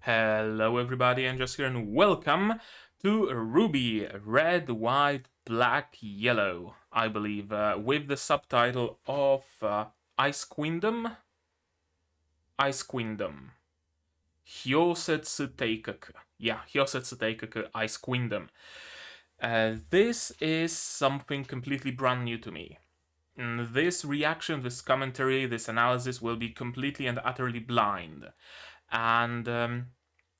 Hello everybody, and just here and welcome to RWBY Red, White, Black, Yellow, I believe, with the subtitle of Ice Queendom? Ice Queendom. Hyousetsu Teikoku. Yeah, Hyousetsu Teikoku Ice Queendom. This is something completely brand new to me. This reaction, this commentary, this analysis will be completely and utterly blind. And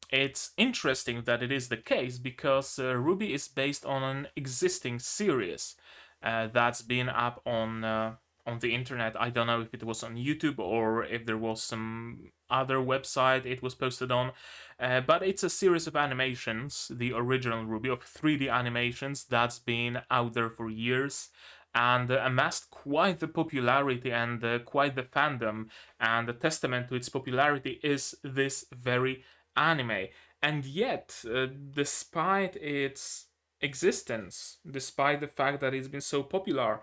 it's interesting that it is the case because RWBY is based on an existing series that's been up on the internet. I don't know if it was on YouTube or if there was some other website it was posted on, but it's a series of animations, the original RWBY, of 3D animations that's been out there for years and amassed quite the popularity and quite the fandom, and a testament to its popularity is this very anime. And yet, despite its existence, despite the fact that it's been so popular,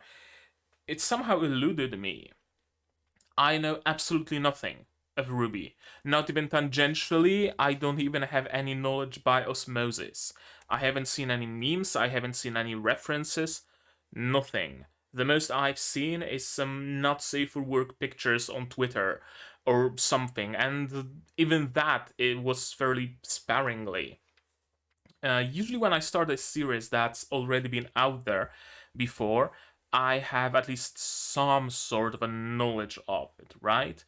it somehow eluded me. I know absolutely nothing of RWBY. Not even tangentially, I don't even have any knowledge by osmosis. I haven't seen any memes, I haven't seen any references, nothing. The most I've seen is some not safe for work pictures on Twitter or something, and even that, it was fairly sparingly. Usually when I start a series that's already been out there before, I have at least some sort of a knowledge of it, right?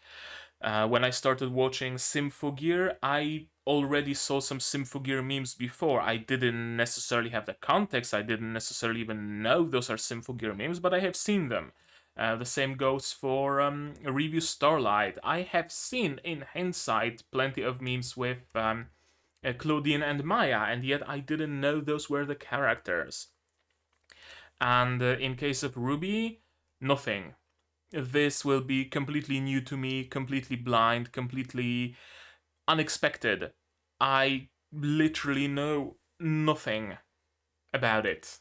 When I started watching Symphogear, I already saw some Symphogear memes before. I didn't necessarily have the context, I didn't necessarily even know those are Symphogear memes, but I have seen them. The same goes for Review Starlight. I have seen, in hindsight, plenty of memes with Claudine and Maya, and yet I didn't know those were the characters. And in case of RWBY, nothing. This will be completely new to me, completely blind, completely unexpected. I literally know nothing about it.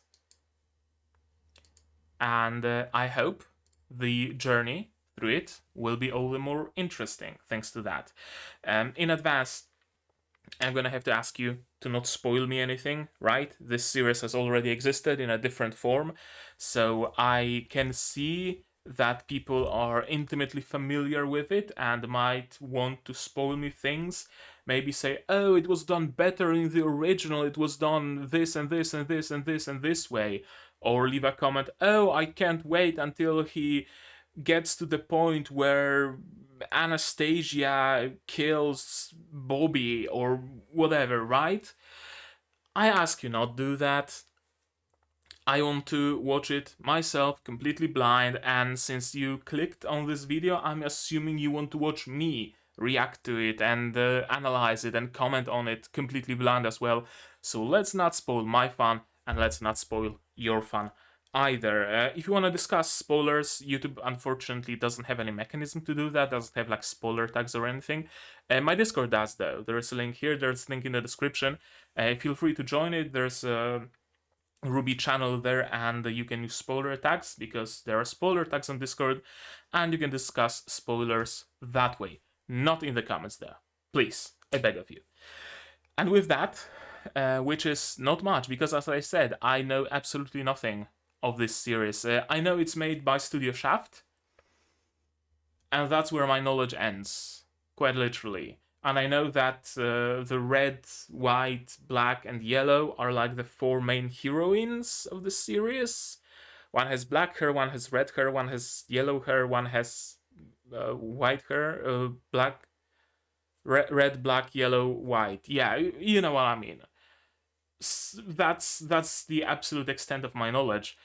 And I hope the journey through it will be all the more interesting thanks to that. In advance, I'm gonna have to ask you to not spoil me anything, right? This series has already existed in a different form, so I can see that people are intimately familiar with it and might want to spoil me things. Maybe say, oh, it was done better in the original, it was done this and this and this and this and this way. Or leave a comment, oh, I can't wait until he gets to the point where Anastasia kills Bobby or whatever, right? I ask you not do that. I want to watch it myself, completely blind, and since you clicked on this video, I'm assuming you want to watch me react to it and analyze it and comment on it completely blind as well. So let's not spoil my fun, and let's not spoil your fun either. If you want to discuss spoilers, YouTube unfortunately doesn't have any mechanism to do that, doesn't have like spoiler tags or anything. My Discord does though. There is a link here, there's a link in the description. Feel free to join it. There's a RWBY channel there, and you can use spoiler tags because there are spoiler tags on Discord, and you can discuss spoilers that way, not in the comments though. Please, I beg of you. And with that, which is not much, because as I said, I know absolutely nothing of this series. I know it's made by Studio Shaft, and that's where my knowledge ends, quite literally. And I know that the red, white, black, and yellow are like the four main heroines of the series. One has black hair, one has red hair, one has yellow hair, one has white hair, red, black, yellow, white. Yeah, you know what I mean. That's the absolute extent of my knowledge.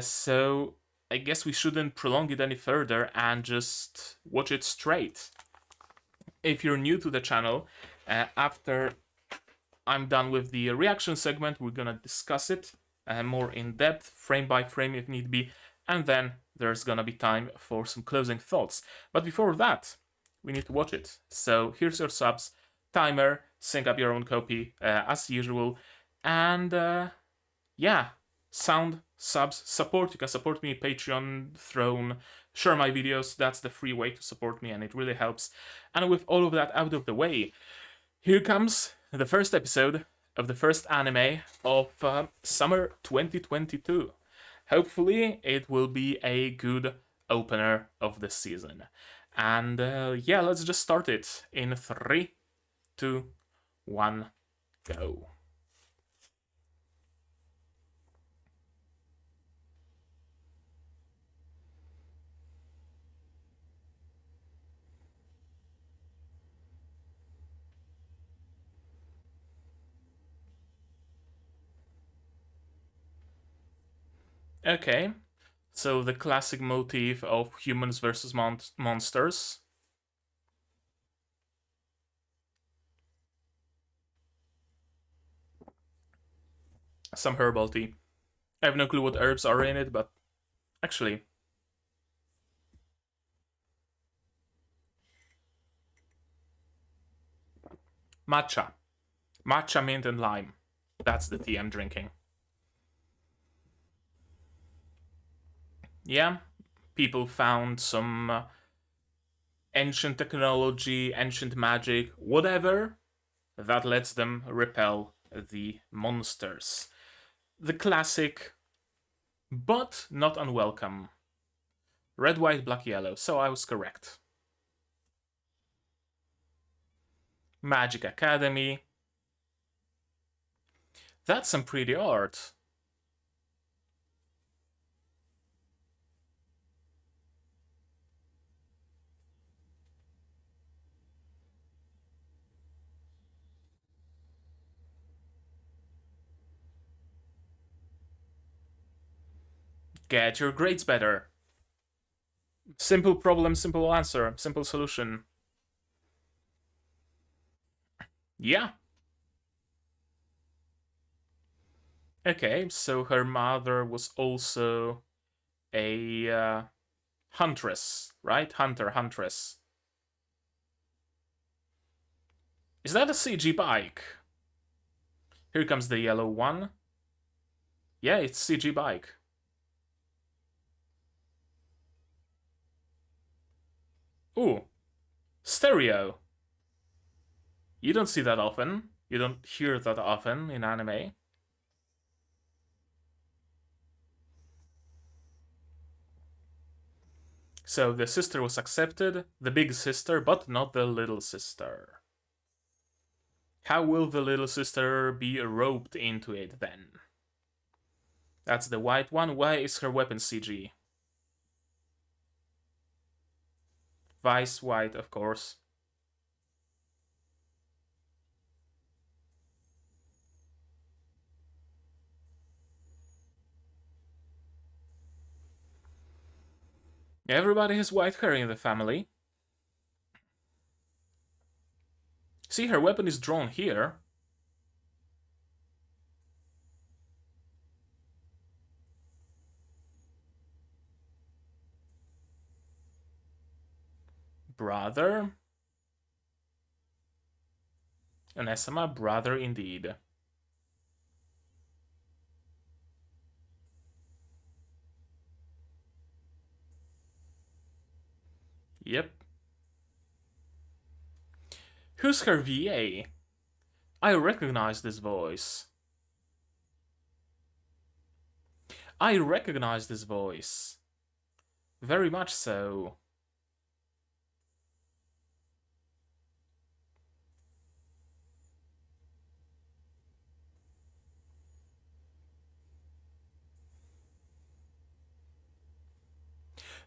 So I guess we shouldn't prolong it any further and just watch it straight. If you're new to the channel, after I'm done with the reaction segment, we're gonna discuss it more in depth, frame by frame if need be, and then there's gonna be time for some closing thoughts. But before that, we need to watch it. So here's your subs, timer, sync up your own copy as usual, and yeah, sound, subs, support. You can support me, Patreon, Throne, share my videos. That's the free way to support me, and it really helps. And with all of that out of the way, Here comes the first episode of the first anime of summer 2022. Hopefully, it will be a good opener of the season. And yeah, let's just start it in 3, 2, 1, go. Okay, so the classic motif of humans versus monsters. Some herbal tea. I have no clue what herbs are in it, but actually, matcha. Matcha, mint, and lime. That's the tea I'm drinking. Yeah, people found some ancient technology, ancient magic, whatever, that lets them repel the monsters. The classic, but not unwelcome. Red, white, black, yellow. So I was correct. Magic Academy. That's some pretty art. Get your grades better. Simple problem, simple answer, simple solution. Yeah. Okay, so her mother was also a huntress, right? Huntress. Is that a CG bike? Here comes the yellow one. Yeah, it's CG bike. Ooh, stereo. You don't see that often. You don't hear that often in anime. So the sister was accepted, the big sister, but not the little sister. How will the little sister be roped into it then? That's the white one. Why is her weapon CG? Weiss white, of course. Everybody has white hair in the family. See, her weapon is drawn here. Brother. An Esama brother indeed. Yep. Who's her VA? I recognize this voice. I recognize this voice. Very much so.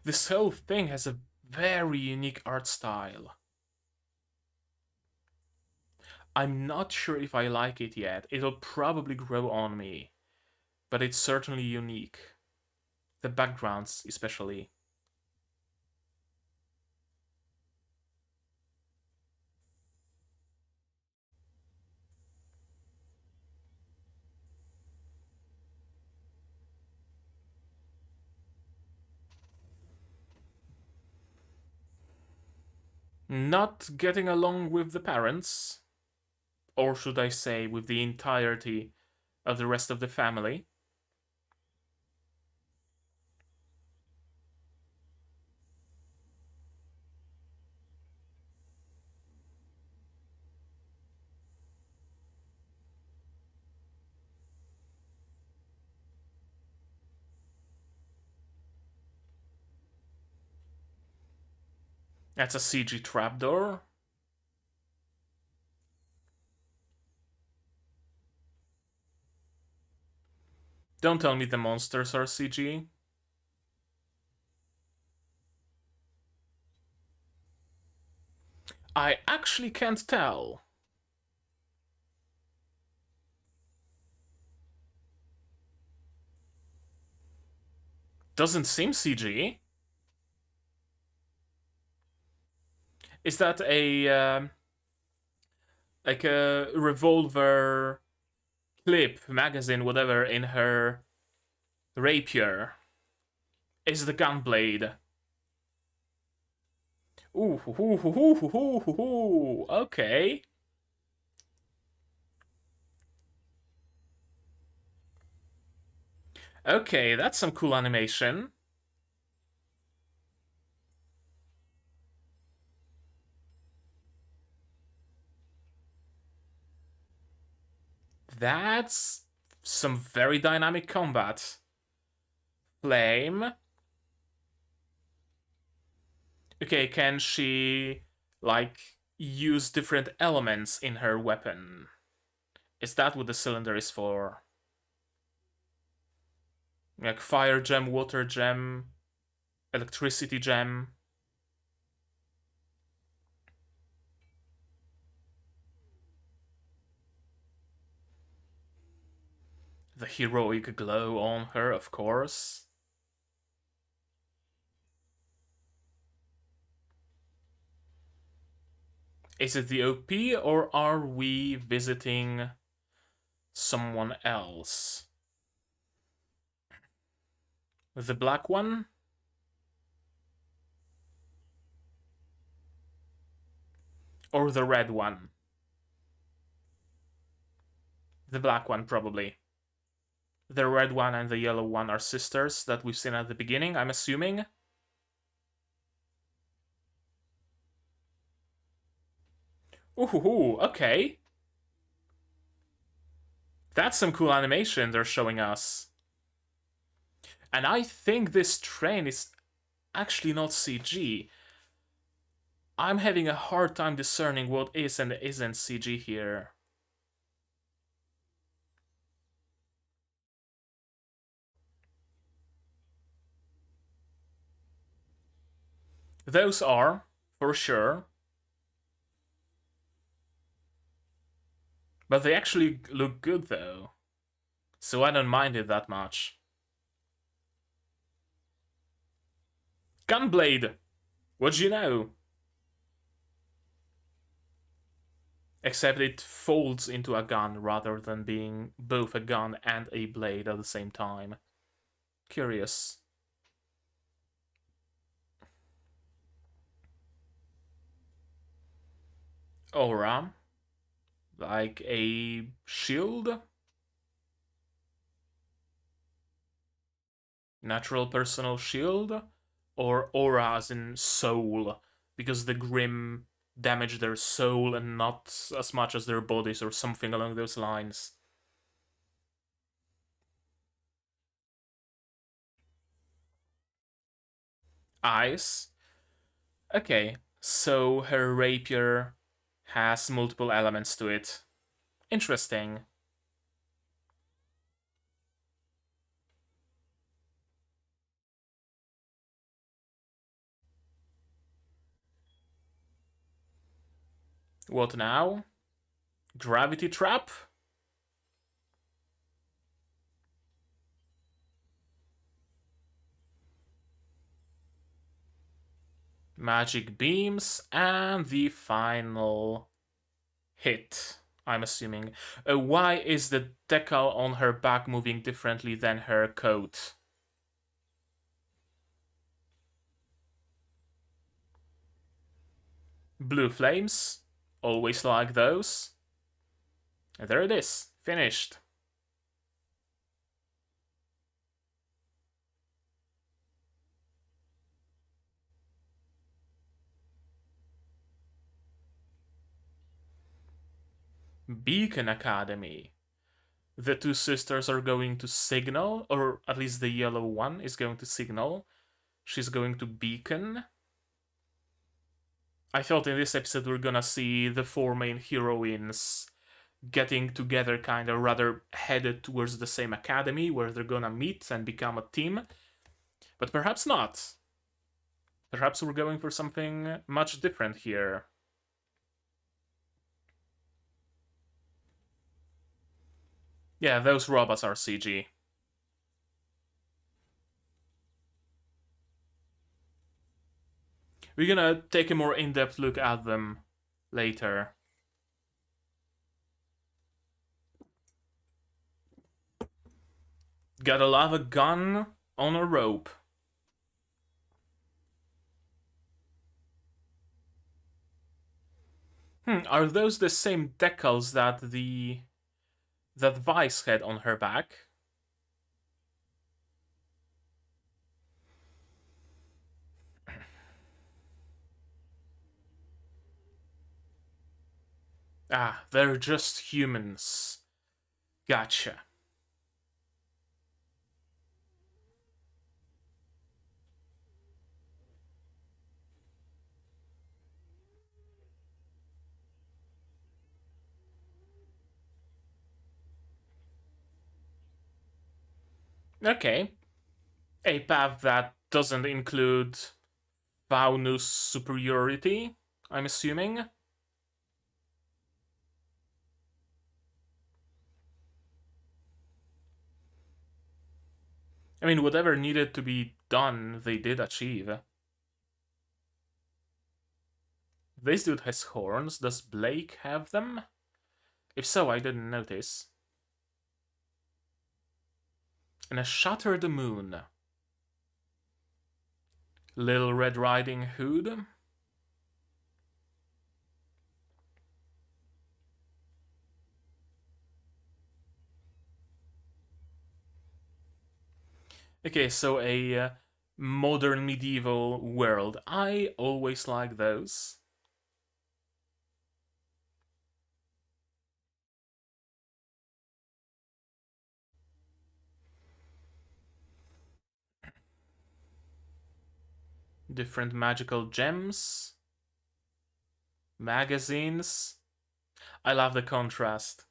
This whole thing has a very unique art style. I'm not sure if I like it yet. It'll probably grow on me. But it's certainly unique. The backgrounds, especially. Not getting along with the parents, or should I say, with the entirety of the rest of the family. That's a CG trapdoor. Don't tell me the monsters are CG. I actually can't tell. Doesn't seem CG. Is that a like a revolver clip, magazine, whatever, in her rapier? Is the gun blade? Ooh, okay. Okay, that's some cool animation. That's some very dynamic combat. Flame. Okay, can she, like, use different elements in her weapon? Is that what the cylinder is for? Like fire gem, water gem, electricity gem. The heroic glow on her, of course. Is it the OP or are we visiting someone else? The black one? Or the red one? The black one, probably. The red one and the yellow one are sisters that we've seen at the beginning, I'm assuming. Ooh, okay. That's some cool animation they're showing us. And I think this train is actually not CG. I'm having a hard time discerning what is and isn't CG here. Those are, for sure. But they actually look good though. So I don't mind it that much. Gunblade! What'd you know? Except it folds into a gun rather than being both a gun and a blade at the same time. Curious. Aura. Like a shield? Natural personal shield? Or aura as in soul? Because the Grim damage their soul and not as much as their bodies or something along those lines. Eyes. Okay, so her rapier has multiple elements to it. Interesting. What now? Gravity trap? Magic beams, and the final hit, I'm assuming. Why is the decal on her back moving differently than her coat? Blue flames. Always like those. And there it is. Finished. Beacon Academy. The two sisters are going to signal, or at least the yellow one is going to signal. She's going to beacon. I thought in this episode we're gonna see the four main heroines getting together, kind of rather headed towards the same academy where they're gonna meet and become a team. But perhaps not. Perhaps we're going for something much different here. Yeah, those robots are CG. We're gonna take a more in-depth look at them later. Gotta love a gun on a rope. Are those the same decals that Weiss had on her back? Ah, they're just humans. Gotcha. Okay. A path that doesn't include Faunus superiority, I'm assuming. I mean, whatever needed to be done, they did achieve. This dude has horns. Does Blake have them? If so, I didn't notice. And a Shatter the Moon. Little Red Riding Hood. Okay, so a modern medieval world. I always like those. Different magical gems. Magazines. I love the contrast.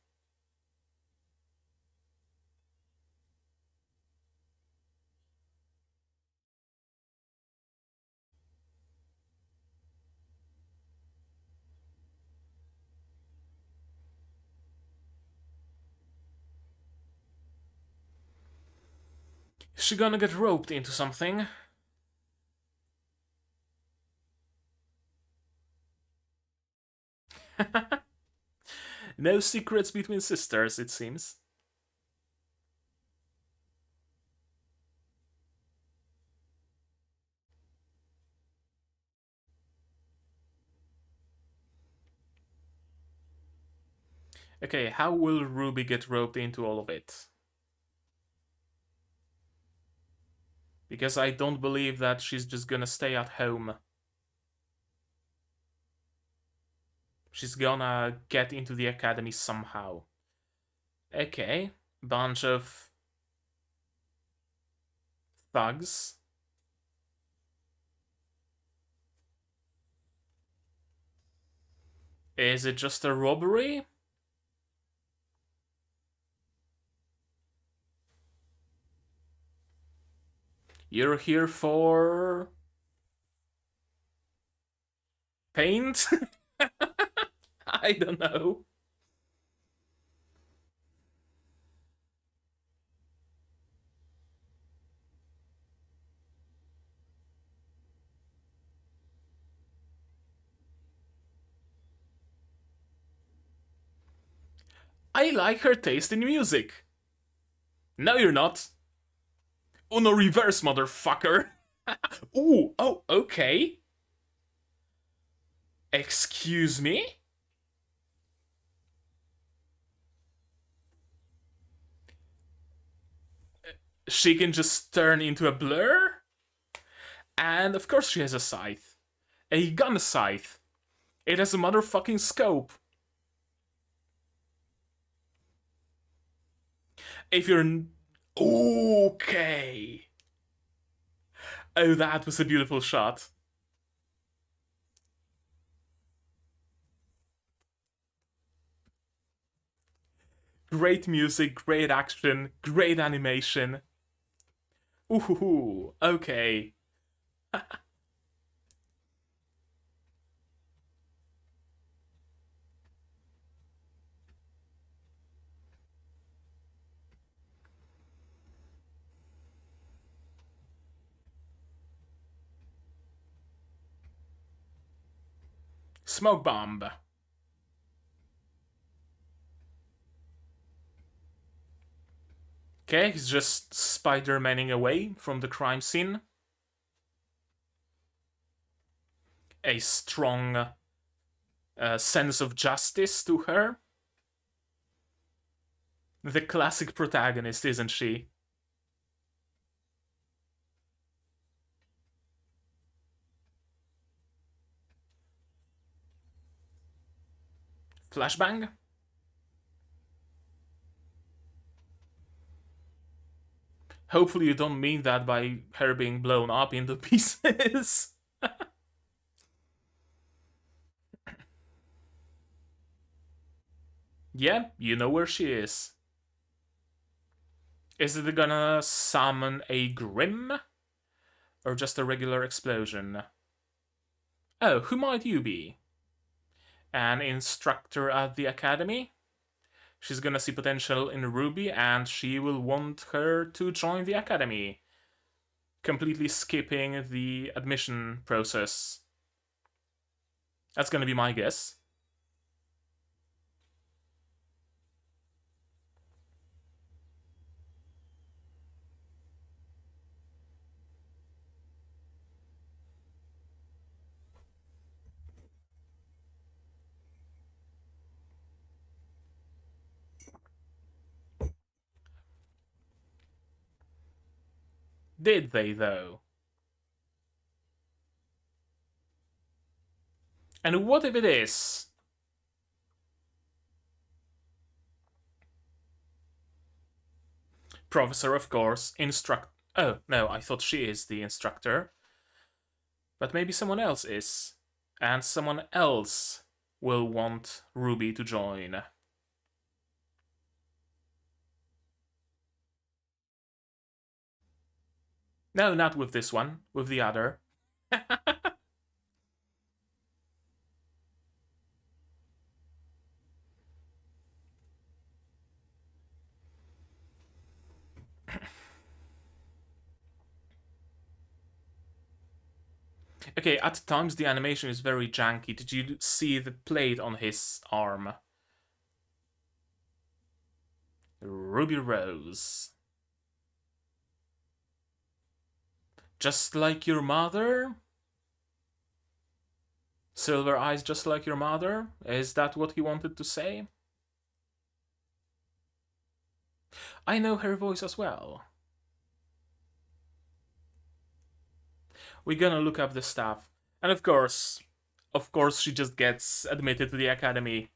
Is she gonna get roped into something? No secrets between sisters, it seems. Okay, how will Ruby get roped into all of it? Because I don't believe that she's just gonna stay at home. She's gonna get into the academy somehow. Okay, bunch of thugs. Is it just a robbery? You're here for paint? I don't know. I like her taste in music. No, you're not. Uno reverse, motherfucker. Ooh, oh, okay. Excuse me? She can just turn into a blur? And of course she has a scythe. A gun scythe. It has a motherfucking scope. If you're... Okay. Oh, that was a beautiful shot. Great music, great action, great animation. Ooh, okay. Smoke bomb. Okay, he's just Spider-Manning away from the crime scene. A strong sense of justice to her. The classic protagonist, isn't she? Flashbang? Hopefully you don't mean that by her being blown up into pieces. Yeah, you know where she is. Is it gonna summon a Grim? Or just a regular explosion? Oh, who might you be? An instructor at the academy? She's gonna see potential in RWBY and she will want her to join the academy. Completely skipping the admission process. That's gonna be my guess. Did they, though? And what if it is? Professor, of course, Oh, no, I thought she is the instructor. But maybe someone else is. And someone else will want RWBY to join. No, not with this one, with the other. Okay, at times the animation is very janky. Did you see the plate on his arm? Ruby Rose. Just like your mother? Silver eyes just like your mother? Is that what he wanted to say? I know her voice as well. We're gonna look up the stuff. And of course she just gets admitted to the academy.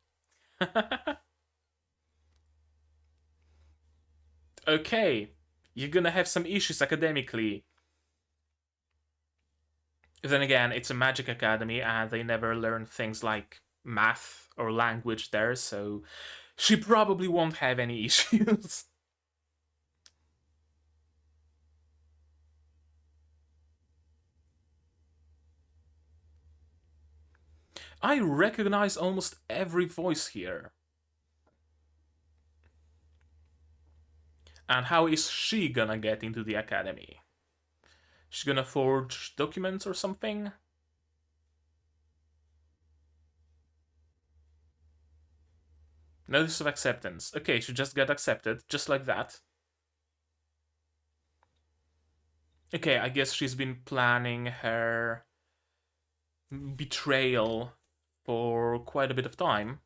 Okay, you're gonna have some issues academically. Then again, it's a magic academy and they never learn things like math or language there, so she probably won't have any issues. I recognize almost every voice here. And how is she gonna get into the academy? She's gonna forge documents or something? Notice of acceptance. Okay, she just got accepted, just like that. Okay, I guess she's been planning her betrayal for quite a bit of time.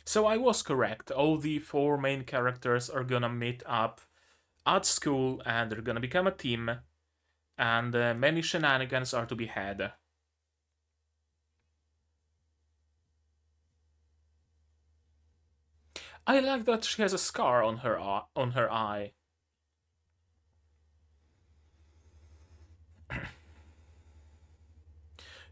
So I was correct. All the four main characters are gonna meet up at school and they're gonna become a team. And many shenanigans are to be had. I like that she has a scar on her eye.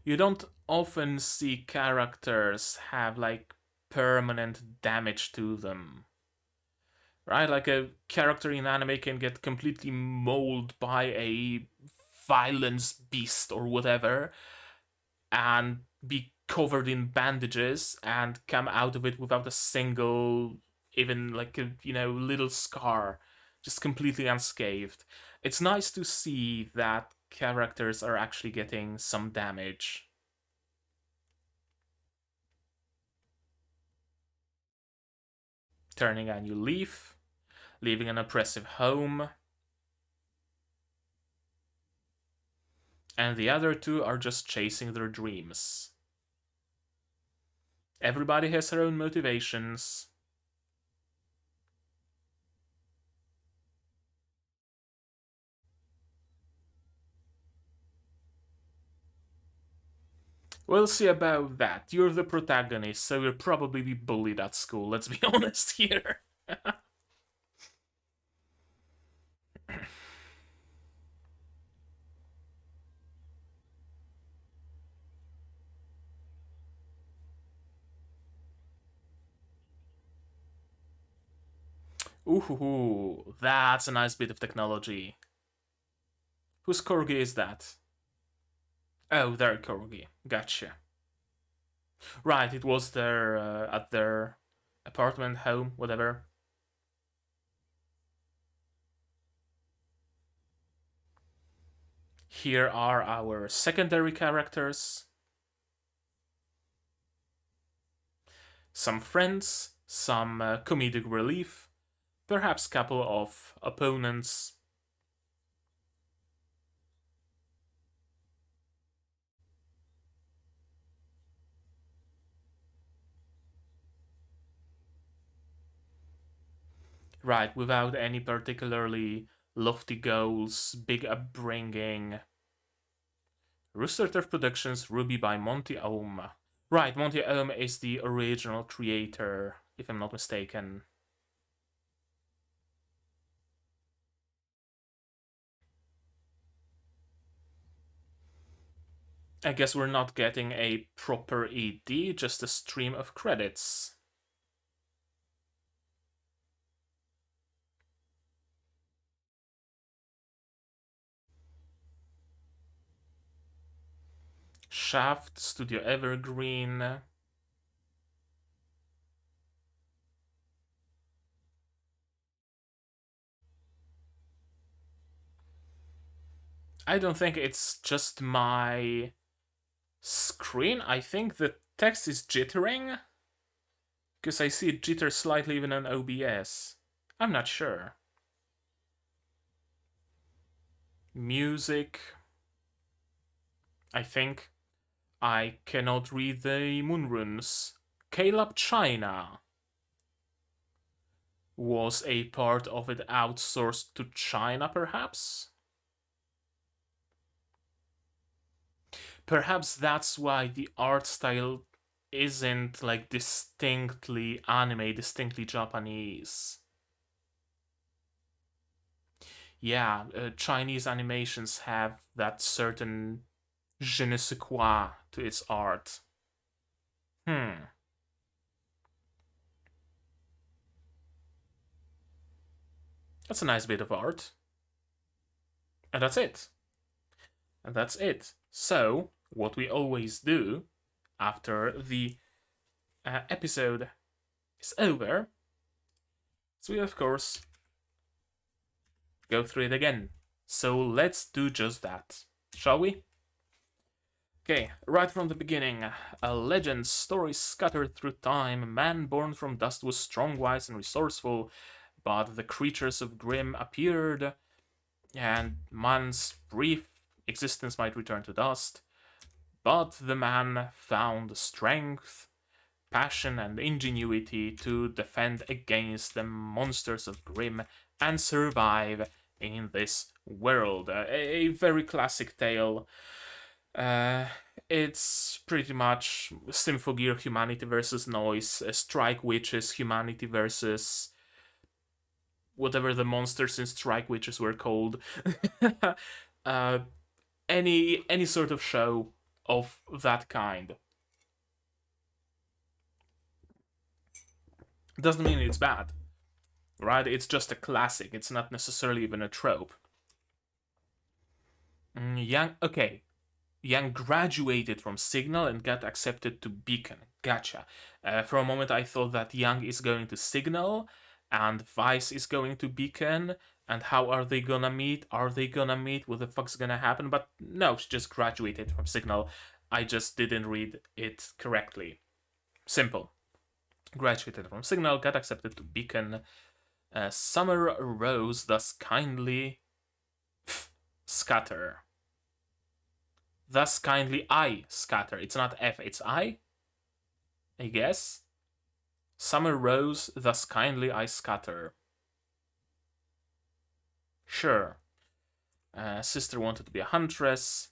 You don't often see characters have like permanent damage to them. Right? Like a character in anime can get completely mauled by a violence beast or whatever and be covered in bandages and come out of it without a single, even like a, little scar, just completely unscathed. It's nice to see that characters are actually getting some damage. Turning a new leaf, leaving an oppressive home. And the other two are just chasing their dreams. Everybody has their own motivations. We'll see about that. You're the protagonist, so you'll probably be bullied at school, let's be honest here. Ooh, that's a nice bit of technology. Whose corgi is that? Oh, their corgi. Gotcha. Right, it was their at their apartment, home, whatever. Here are our secondary characters. Some friends, some comedic relief, perhaps couple of opponents. Right, without any particularly lofty goals, big upbringing. Rooster Turf Productions, RWBY by Monty Ohm. Right, Monty Ohm is the original creator, if I'm not mistaken. I guess we're not getting a proper ED, just a stream of credits. Shaft, Studio Evergreen. I don't think it's just my screen. I think the text is jittering. Because I see it jitter slightly even on OBS. I'm not sure. Music. I think I cannot read the moon runes. Caleb China was a part of it outsourced to China, perhaps? Perhaps that's why the art style isn't like distinctly anime, distinctly Japanese. Yeah, Chinese animations have that certain je ne sais quoi to its art. That's a nice bit of art. And that's it. And that's it. So, what we always do after the episode is over is we, of course, go through it again. So, let's do just that. Shall we? Okay, right from the beginning, a legend story scattered through time. A man born from dust was strong, wise, and resourceful, but the creatures of Grimm appeared, and man's brief existence might return to dust. But the man found strength, passion, and ingenuity to defend against the monsters of Grimm and survive in this world. A very classic tale. It's pretty much Symphogear humanity versus noise, Strike Witches humanity versus whatever the monsters in Strike Witches were called. uh, any sort of show of that kind. Doesn't mean it's bad, right? It's just a classic. It's not necessarily even a trope. Okay. Yang graduated from Signal and got accepted to Beacon. Gotcha. For a moment, I thought that Yang is going to Signal and Weiss is going to Beacon. And how are they gonna meet? Are they gonna meet? What the fuck's gonna happen? But no, she just graduated from Signal. I just didn't read it correctly. Simple. Graduated from Signal, got accepted to Beacon. Summer Rose thus kindly scatter. Thus kindly I scatter. It's not F, it's I guess. Summer Rose, thus kindly I scatter. Sure. Sister wanted to be a huntress.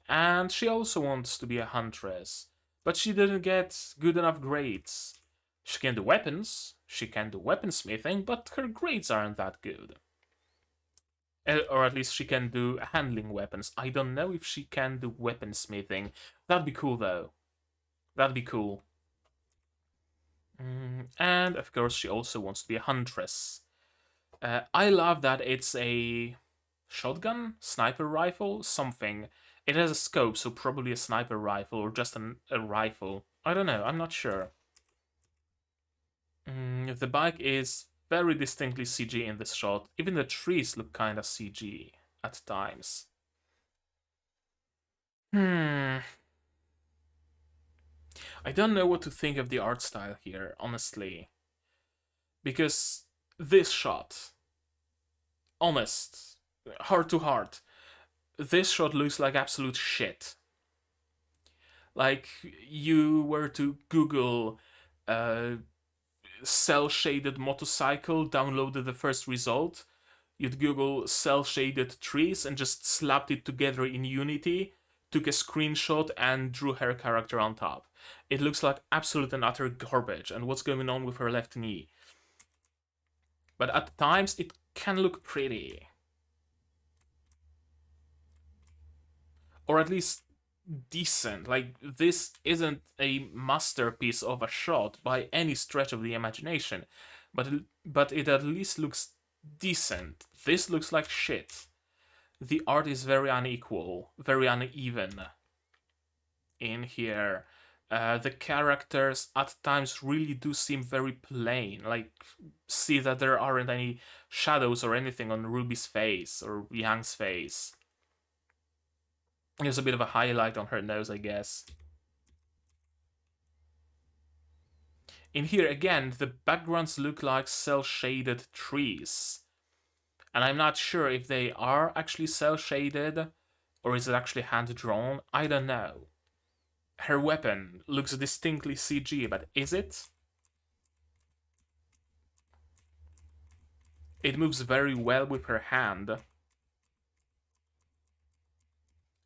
And she also wants to be a huntress. But she didn't get good enough grades. She can do weapons, she can do weaponsmithing, but her grades aren't that good. Or at least she can do handling weapons. I don't know if she can do weaponsmithing. That'd be cool though. That'd be cool. And of course she also wants to be a huntress. I love that it's a shotgun, sniper rifle, something. It has a scope, so probably a sniper rifle or just a rifle. I don't know, I'm not sure. The bike is very distinctly CG in this shot. Even the trees look kinda CG at times. I don't know what to think of the art style here, honestly. Because this shot, honest, heart to heart, this shot looks like absolute shit. Like you were to Google cel-shaded motorcycle, downloaded the first result, you'd Google cel-shaded trees and just slapped it together in Unity, took a screenshot and drew her character on top. It looks like absolute and utter garbage, and what's going on with her left knee. But at times it can look pretty. Or at least decent. Like, this isn't a masterpiece of a shot by any stretch of the imagination, but it at least looks decent. This looks like shit. The art is very unequal, very uneven in here. The characters at times really do seem very plain. Like, see that there aren't any shadows or anything on Ruby's face or Yang's face. There's a bit of a highlight on her nose, I guess. In here, again, the backgrounds look like cel-shaded trees. And I'm not sure if they are actually cel-shaded, or is it actually hand-drawn? I don't know. Her weapon looks distinctly CG, but is it? It moves very well with her hand.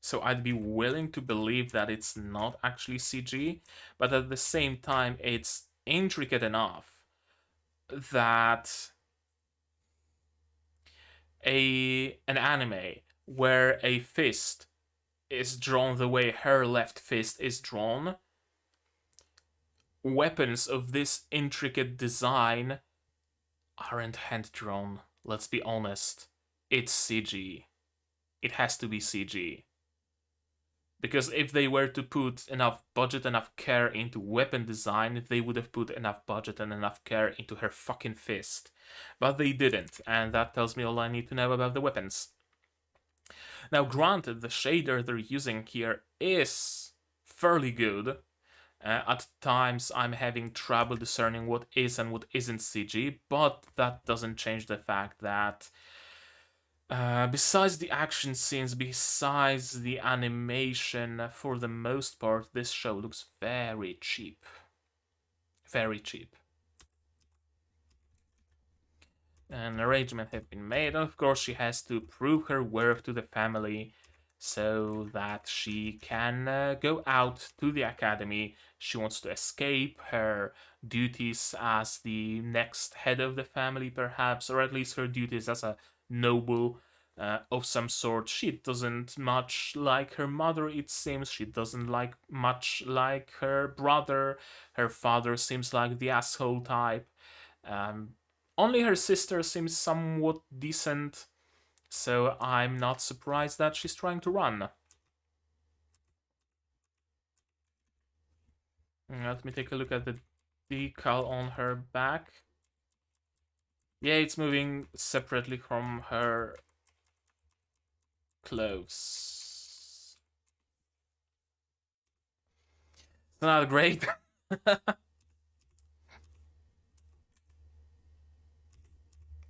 So I'd be willing to believe that it's not actually CG, but at the same time, it's intricate enough that an anime where a fist is drawn the way her left fist is drawn, weapons of this intricate design aren't hand-drawn. Let's be honest. It's CG. It has to be CG. Because if they were to put enough budget, enough care into weapon design, they would have put enough budget and enough care into her fucking fist. But they didn't, and that tells me all I need to know about the weapons. Now, granted, the shader they're using here is fairly good. At times, I'm having trouble discerning what is and what isn't CG, but that doesn't change the fact that besides the action scenes, besides the animation, for the most part, this show looks very cheap. Very cheap. An arrangement has been made. Of course, she has to prove her worth to the family so that she can go out to the academy. She wants to escape her duties as the next head of the family, perhaps, or at least her duties as a noble of some sort. She doesn't much like her mother, it seems. She doesn't like much like her brother. Her father seems like the asshole type. Um, Only her sister seems somewhat decent, so I'm not surprised that she's trying to run. Let me take a look at the decal on her back. Yeah, it's moving separately from her clothes. It's not great.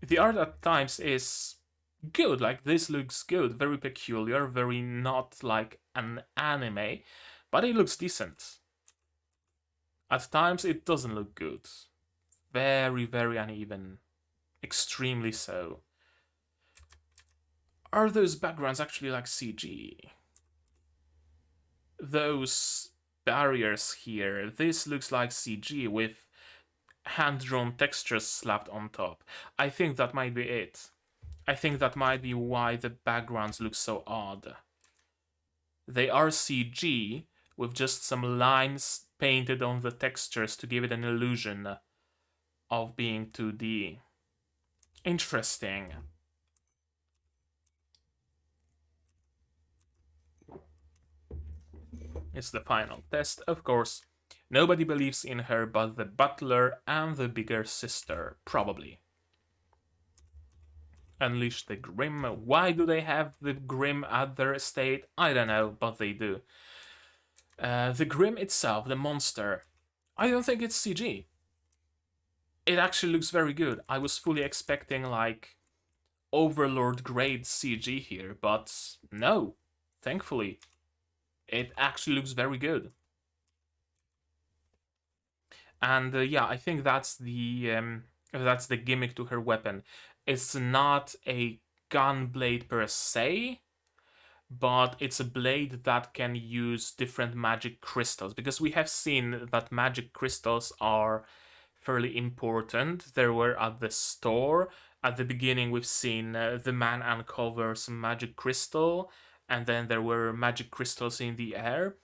The art at times is good. Like, this looks good, very peculiar, very not like an anime, but it looks decent. At times it doesn't look good. Very, very uneven. Extremely so. Are those backgrounds actually like CG? Those barriers here, this looks like CG with hand-drawn textures slapped on top. I think that might be it. I think that might be why the backgrounds look so odd. They are CG with just some lines painted on the textures to give it an illusion of being 2D. Interesting. It's the final test, of course. Nobody believes in her but the butler and the bigger sister, probably. Unleash the Grim. Why do they have the Grim at their estate? I don't know, but they do. The Grim itself, the monster, I don't think it's CG. It actually looks very good. I was fully expecting like Overlord grade CG here, but no. Thankfully, it actually looks very good. And yeah, I think that's the gimmick to her weapon. It's not a gun blade per se, but it's a blade that can use different magic crystals, because we have seen that magic crystals are fairly important. There were at the store. At the beginning, we've seen the man uncover some magic crystal, and then there were magic crystals in the air.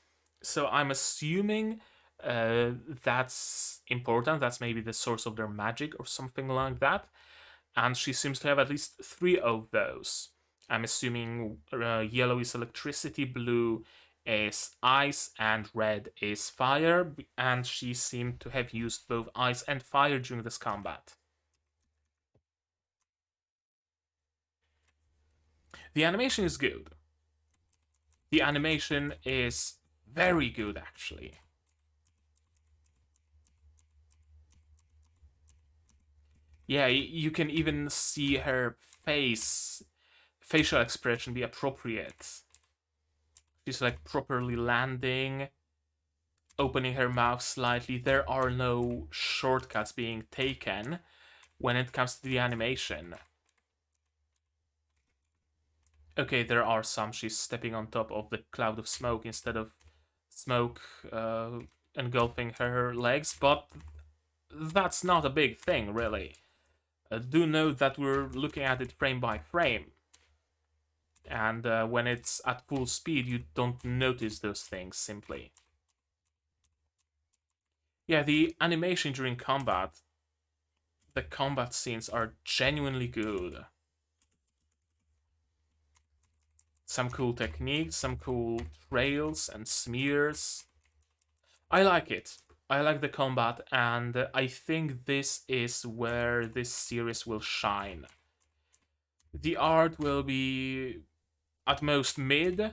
So I'm assuming that's important. That's maybe the source of their magic or something like that. And she seems to have at least 3 of those. I'm assuming yellow is electricity, blue is ice, and red is fire, and she seemed to have used both ice and fire during this combat. The animation is good. The animation is very good, actually. Yeah, you can even see her facial expression be appropriate. She's like properly landing, opening her mouth slightly. There are no shortcuts being taken when it comes to the animation. Okay, there are some. She's stepping on top of the cloud of smoke instead of smoke engulfing her legs, but that's not a big thing, really. Do note that we're looking at it frame by frame. And when it's at full speed, you don't notice those things, simply. Yeah, the animation during combat, the combat scenes are genuinely good. Some cool techniques, some cool trails and smears. I like it. I like the combat, and I think this is where this series will shine. The art will be at most mid,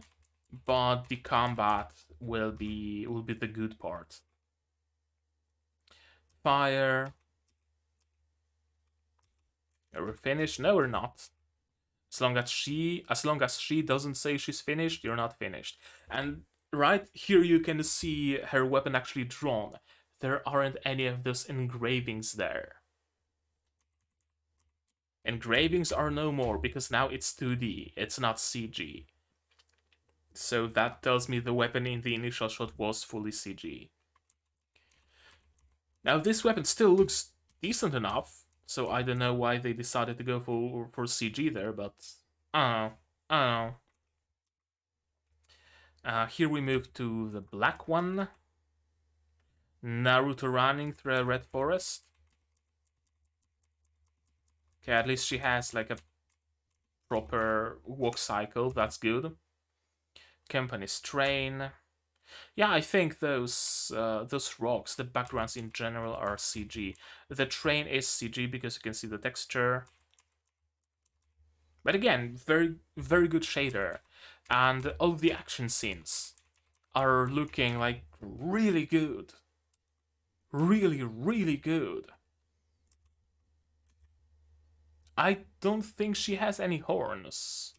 but the combat will be the good part. Fire. Are we finished? No, we're not. As long as she doesn't say she's finished, you're not finished. And right here you can see her weapon actually drawn. There aren't any of those engravings there. Engravings are no more because now it's 2D, it's not CG. So that tells me the weapon in the initial shot was fully CG. Now this weapon still looks decent enough, so I don't know why they decided to go for CG there, but Oh, oh. Here we move to the black one. Naruto running through a red forest. Okay, at least she has like a proper walk cycle. That's good. Company's train. Yeah, I think those rocks, the backgrounds in general are CG. The train is CG because you can see the texture. But again, very good shader, and all the action scenes are looking like really good, really good. I don't think she has any horns.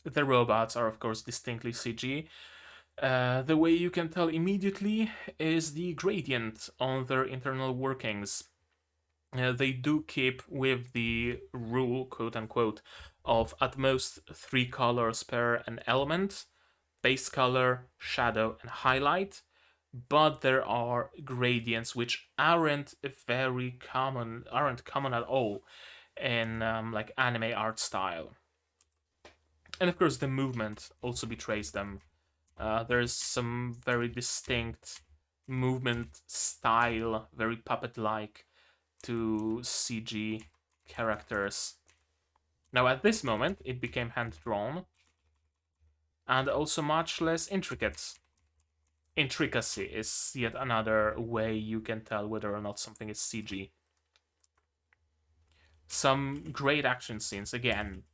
The robots are of course distinctly CG. The way you can tell immediately is the gradient on their internal workings. They do keep with the rule, quote unquote, of at most 3 colors per an element: base color, shadow, and highlight. But there are gradients which aren't common at all in like anime art style. And of course, the movement also betrays them. There's some very distinct movement style, very puppet-like, to CG characters. Now, at this moment, it became hand-drawn and also much less intricate. Intricacy is yet another way you can tell whether or not something is CG. Some great action scenes, again.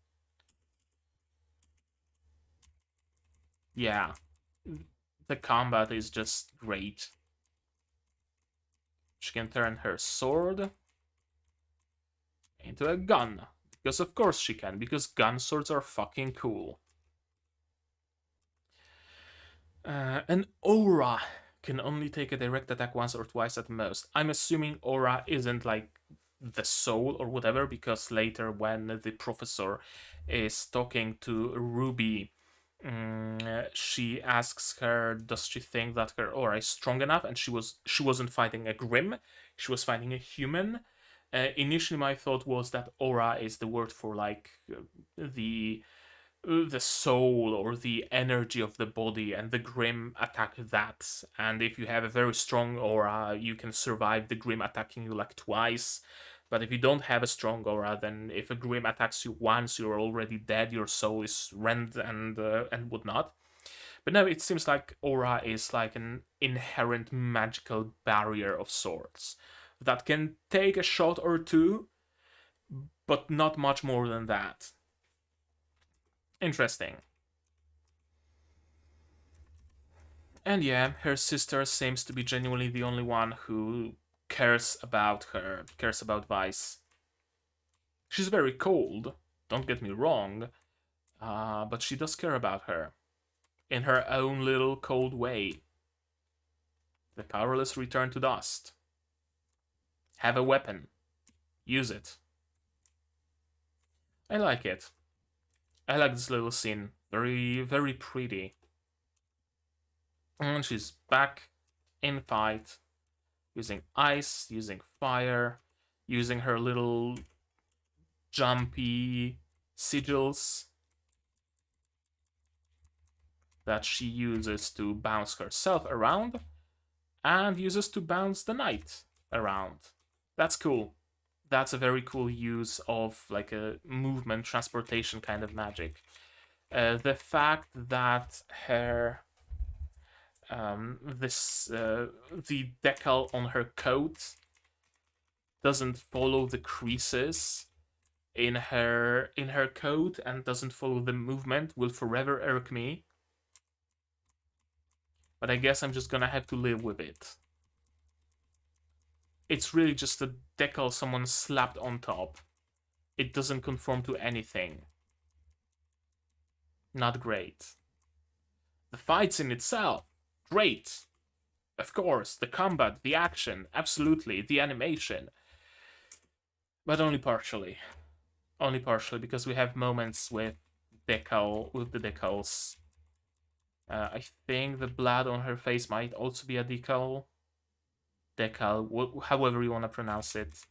Yeah, the combat is just great. She can turn her sword into a gun. Because of course she can, because gun swords are fucking cool. An aura can only take a direct attack once or twice at most. I'm assuming aura isn't like the soul or whatever, because later when the professor is talking to Ruby, she asks her, does she think that her aura is strong enough? And she wasn't fighting a Grim, she was fighting a human. Initially my thought was that aura is the word for like the soul or the energy of the body, and the Grim attack that. And if you have a very strong aura, you can survive the Grim attacking you like twice. But if you don't have a strong aura, then if a Grim attacks you once, you're already dead, your soul is rent and whatnot. But no, it seems like aura is like an inherent magical barrier of sorts that can take a shot or two, but not much more than that. Interesting. And yeah, her sister seems to be genuinely the only one who cares about her, cares about Weiss. She's very cold, don't get me wrong, but she does care about her in her own little cold way. The powerless return to dust. Have a weapon. Use it. I like it. I like this little scene. Very pretty. And she's back in fight, using ice, using fire, using her little jumpy sigils that she uses to bounce herself around and uses to bounce the knight around. That's cool. That's a very cool use of like a movement transportation kind of magic. The fact that her the decal on her coat doesn't follow the creases in her coat and doesn't follow the movement will forever irk me. But I guess I'm just gonna have to live with it. It's really just a decal someone slapped on top. It doesn't conform to anything. Not great. The fights in itself, great. Of course, the combat, the action, absolutely, the animation. But only partially. Only partially, because we have moments with the decals. I think the blood on her face might also be a decal. Decal, however you want to pronounce it.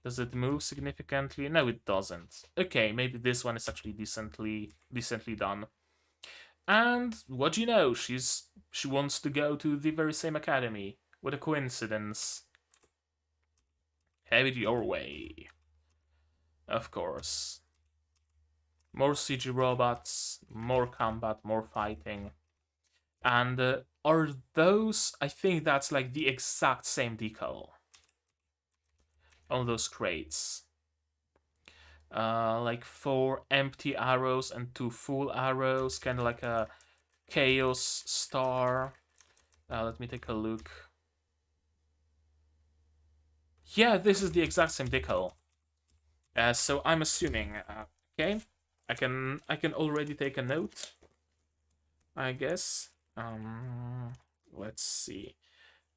Does it move significantly? No, it doesn't. Okay, maybe this one is actually decently done. And what do you know? She wants to go to the very same academy. What a coincidence. Have it your way. Of course. More CG robots, more combat, more fighting. And are those... I think that's like the exact same decal on those crates. Like 4 empty arrows and 2 full arrows, kind of like a chaos star. Let me take a look. Yeah, this is the exact same decal. So I'm assuming. Okay, I can already take a note, I guess. Let's see.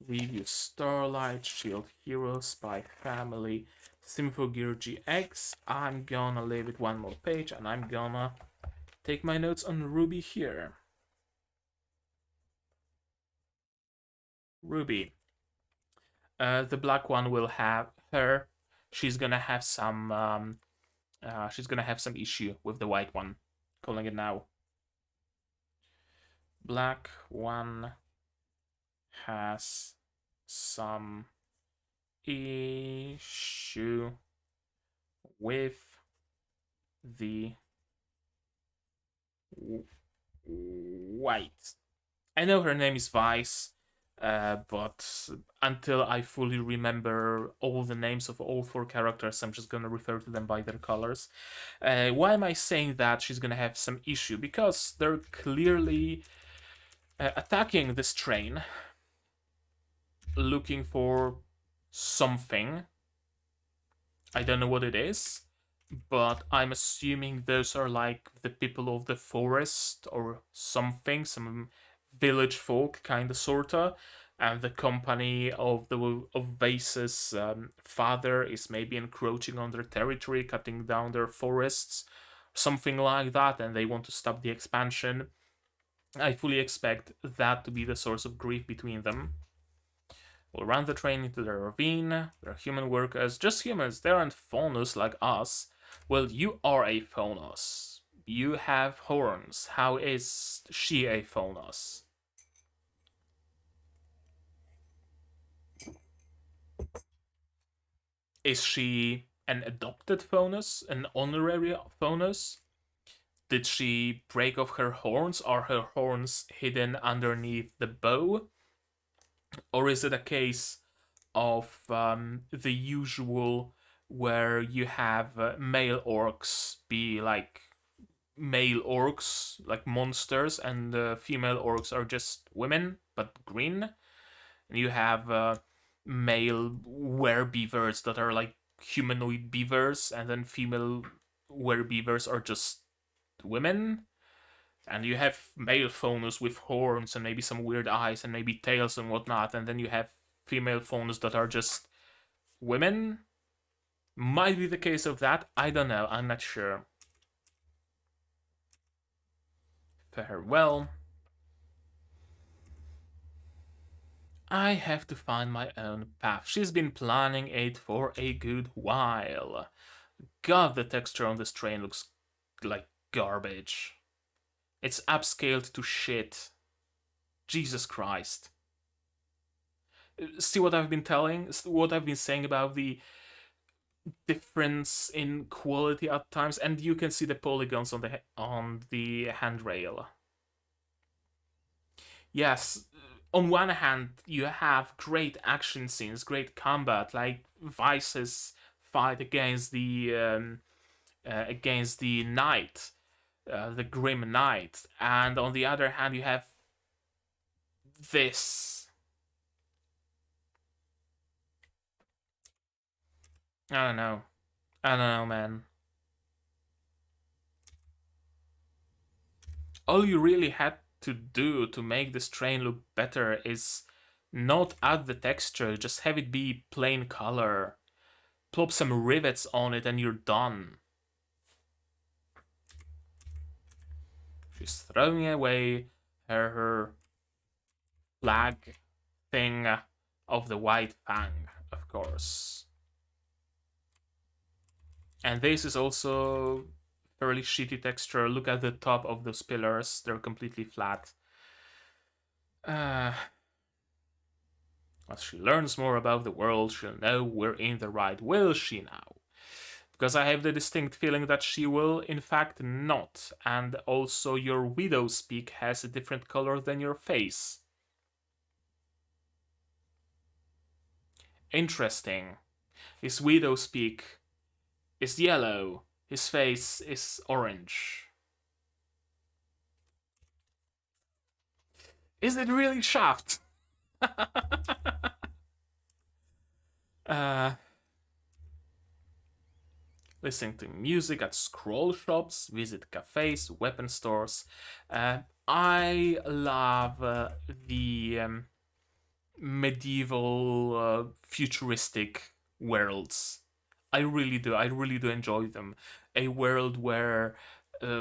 Review Starlight, Shield Hero, Spy Family, Symphogear GX. I'm gonna leave it one more page and I'm gonna take my notes on RWBY here. RWBY. The black one will have her. She's gonna have some. She's gonna have some issue with the white one. Calling it now. Black one has some issue with the white. I know her name is Weiss, but until I fully remember all the names of all 4 characters, I'm just gonna refer to them by their colors. Why am I saying that she's gonna have some issue? Because they're clearly attacking this train, looking for something. I don't know what it is, but I'm assuming those are like the people of the forest or something, some village folk, kinda sorta. And the company of Weiss's father is maybe encroaching on their territory, cutting down their forests, something like that, and they want to stop the expansion. I fully expect that to be the source of grief between them. We'll run the train into the ravine. They're human workers, just humans. They aren't Faunus like us. Well, you are a Faunus. You have horns. How is she a Faunus? Is she an adopted Faunus? An honorary Faunus? Did she break off her horns? Are her horns hidden underneath the bow? Or is it a case of the usual where you have male orcs be like male orcs, like monsters, and female orcs are just women, but green? And you have male beavers that are like humanoid beavers, and then female beavers are just women. And you have male Faunus with horns and maybe some weird eyes and maybe tails and whatnot, and then you have female Faunus that are just women. Might be the case of that. I don't know. I'm not sure. Farewell. I have to find my own path. She's been planning it for a good while. God, the texture on this train looks like garbage. It's upscaled to shit. Jesus Christ. See what I've been saying about the difference in quality at times, and you can see the polygons on the handrail. Yes, on one hand you have great action scenes, great combat, like Weiss's fight against the knight, the grim knight, and on the other hand you have this. I don't know. I don't know, man. All you really had to do to make this train look better is not add the texture, just have it be plain color. Plop some rivets on it and you're done. She's throwing away her flag thing of the White Fang, of course. And this is also fairly shitty texture. Look at the top of those pillars, they're completely flat. As she learns more about the world, she'll know we're in the right. Will she now? Because I have the distinct feeling that she will, in fact, not. And also, your widow's peak has a different color than your face. Interesting. His widow's peak is yellow. His face is orange. Is it really Shaft? Listening to music at scroll shops, visit cafes, weapon stores. I love the medieval, futuristic worlds. I really do. I really do enjoy them. A world where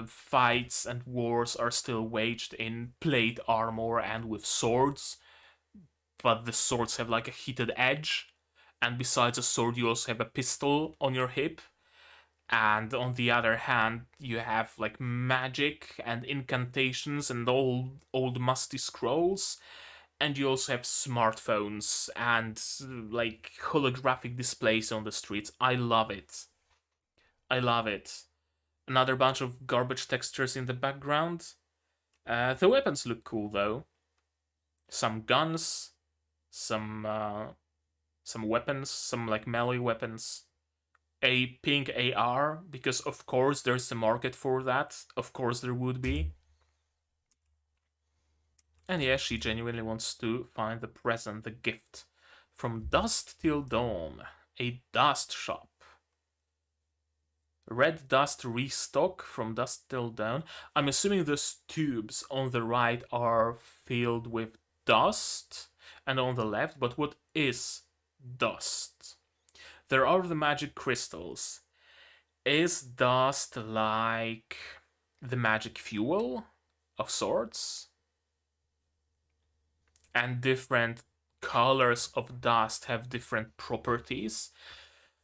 fights and wars are still waged in plate armor and with swords, but the swords have like a heated edge. And besides a sword, you also have a pistol on your hip. And on the other hand, you have like magic and incantations and old musty scrolls. And you also have smartphones and like holographic displays on the streets. I love it. I love it. Another bunch of garbage textures in the background. The weapons look cool though. Some guns, some weapons, some like melee weapons. A pink AR, because of course there's a market for that. Of course there would be. And yeah, she genuinely wants to find the present, the gift. From dusk till dawn, a dust shop. Red dust restock from dusk till dawn. I'm assuming those tubes on the right are filled with dust, and on the left, but what is dust? There are the magic crystals. Is dust like the magic fuel of sorts? And different colors of dust have different properties.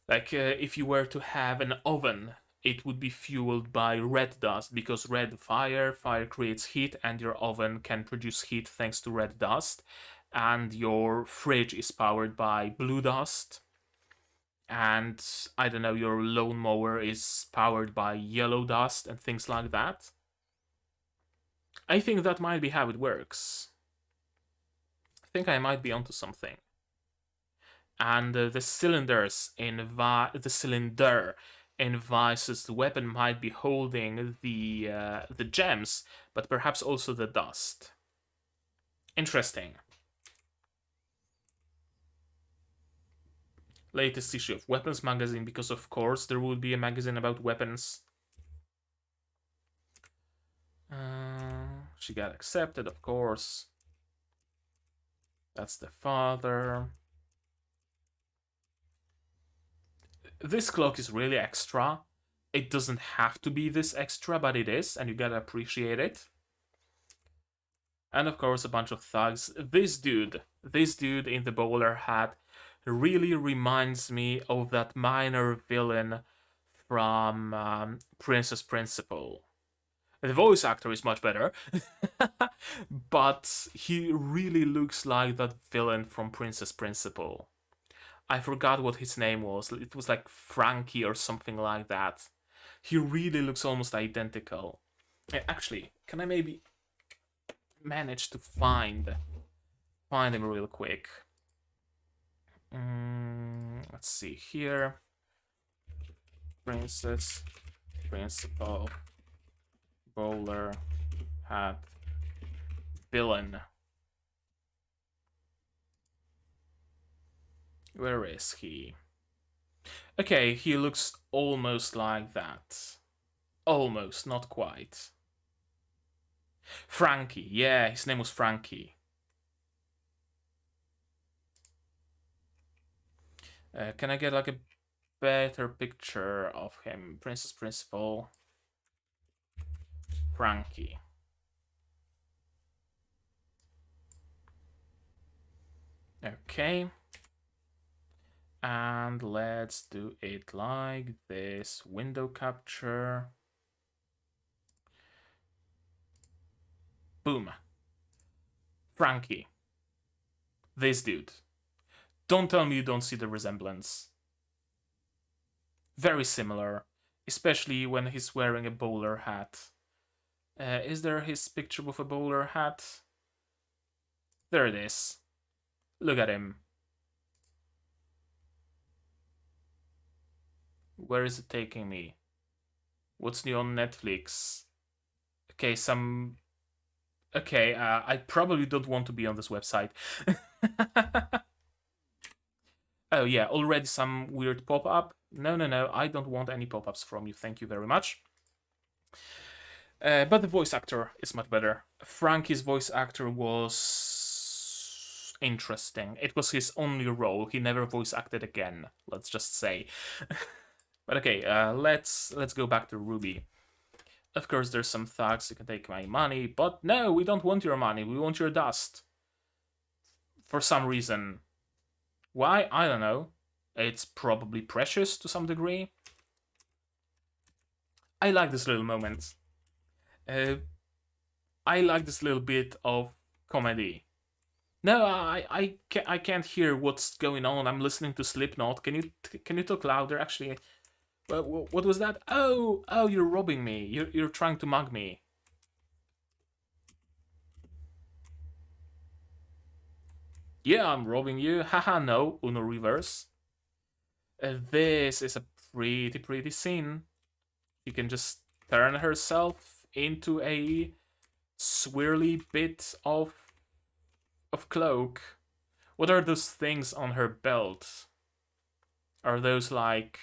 Like if you were to have an oven, it would be fueled by red dust because fire creates heat, and your oven can produce heat thanks to red dust. And your fridge is powered by blue dust. And I don't know, your lawnmower is powered by yellow dust and things like that. I think that might be how it works. I think I might be onto something. And the cylinders in the cylinder in Weiss's weapon might be holding the gems, but perhaps also the dust. Interesting. Latest issue of Weapons magazine, because of course there would be a magazine about weapons. She got accepted, of course. That's the father. This cloak is really extra. It doesn't have to be this extra, but it is, and you gotta appreciate it. And of course, a bunch of thugs. This dude in the bowler hat really reminds me of that minor villain from Princess Principal. The voice actor is much better, but he really looks like that villain from Princess Principal. I forgot what his name was. It was like Frankie or something like that. He really looks almost identical. Actually, can I maybe manage to find him real quick? Let's see here. Princess, Principal, Bowler, Hat, Villain. Where is he? Okay, he looks almost like that. Almost, not quite. Frankie, yeah, his name was Frankie. Can I get like a better picture of him? Princess Principal. Frankie. Okay. And let's do it like this. Window capture. Boom. Frankie. This dude. Don't tell me you don't see the resemblance. Very similar, especially when he's wearing a bowler hat. Is there his picture with a bowler hat? There it is. Look at him. Where is it taking me? What's new on Netflix? Okay, Okay, I probably don't want to be on this website. Oh yeah, already some weird pop-up. No, I don't want any pop-ups from you, thank you very much. But the voice actor is much better. Frankie's voice actor was interesting. It was his only role. He never voice acted again, let's just say. But okay, let's go back to RWBY. Of course, there's some thugs who can take my money, but no, we don't want your money. We want your dust. For some reason. Why? I don't know. It's probably precious to some degree. I like this little moment. I like this little bit of comedy. No, I can't hear what's going on. I'm listening to Slipknot. Can you talk louder? Actually, what was that? Oh, you're robbing me. You're trying to mug me. Yeah, I'm robbing you. Haha, no. Uno reverse. This is a pretty scene. She can just turn herself into a swirly bit of cloak. What are those things on her belt? Are those like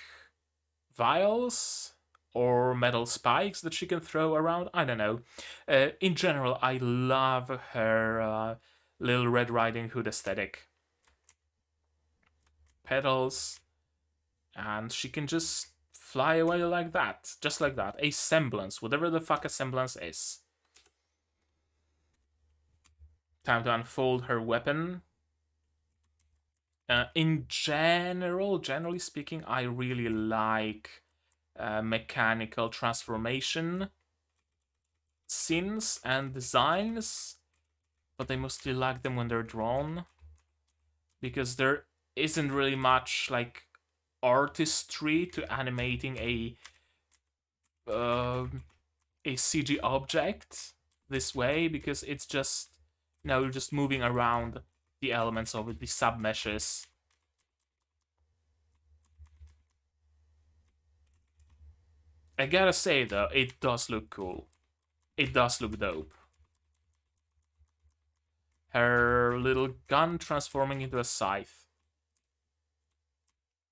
vials or metal spikes that she can throw around? I don't know. In general, I love her Little Red Riding Hood aesthetic. Petals, and she can just fly away like that, just like that. A semblance, whatever the fuck a semblance is. Time to unfold her weapon. In generally speaking, I really like mechanical transformation scenes and designs, but I mostly like them when they're drawn, because there isn't really much like artistry to animating a CG object this way, because it's just, you know, you're just moving around the elements of it, the submeshes. I gotta say though, it does look cool. It does look dope. Her little gun transforming into a scythe.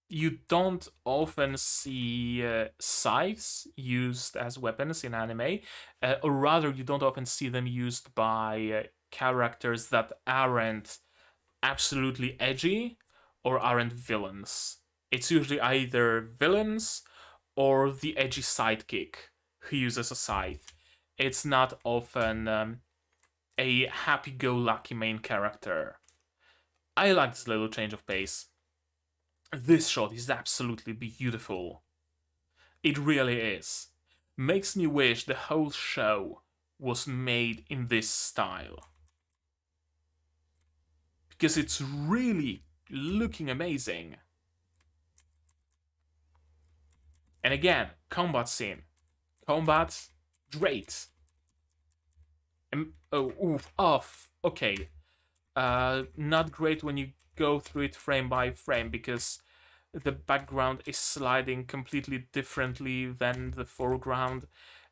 You don't often see scythes used as weapons in anime, or rather, you don't often see them used by characters that aren't absolutely edgy or aren't villains. It's usually either villains or the edgy sidekick who uses a scythe. It's not often a happy-go-lucky main character. I like this little change of pace. This shot is absolutely beautiful. It really is. Makes me wish the whole show was made in this style. Because it's really looking amazing. And again, combat scene. Combat, great. Okay. Not great when you go through it frame by frame, because the background is sliding completely differently than the foreground,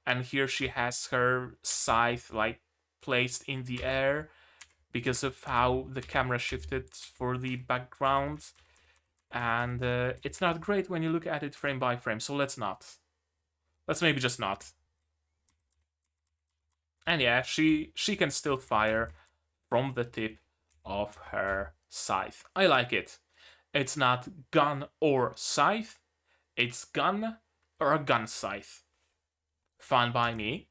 and here she has her scythe like placed in the air because of how the camera shifted for the background, and it's not great when you look at it frame by frame, so let's maybe just not. And yeah, she can still fire from the tip of her scythe. I like it. It's not gun or scythe, it's gun or a gun scythe. Fine by me.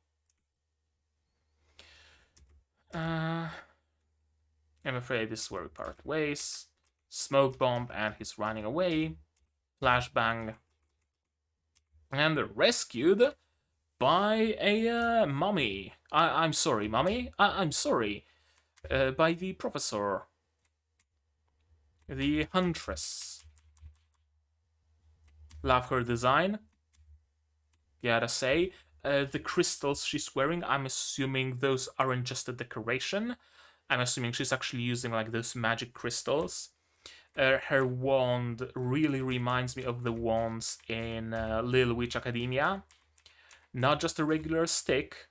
I'm afraid this is where we part ways. Smoke bomb, and he's running away. Flashbang. And rescued by a mummy. I'm sorry, mummy. I'm sorry. By the professor. The Huntress. Love her design. Gotta say. The crystals she's wearing, I'm assuming those aren't just a decoration. I'm assuming she's actually using like those magic crystals. Her wand really reminds me of the wands in Little Witch Academia. Not just a regular stick,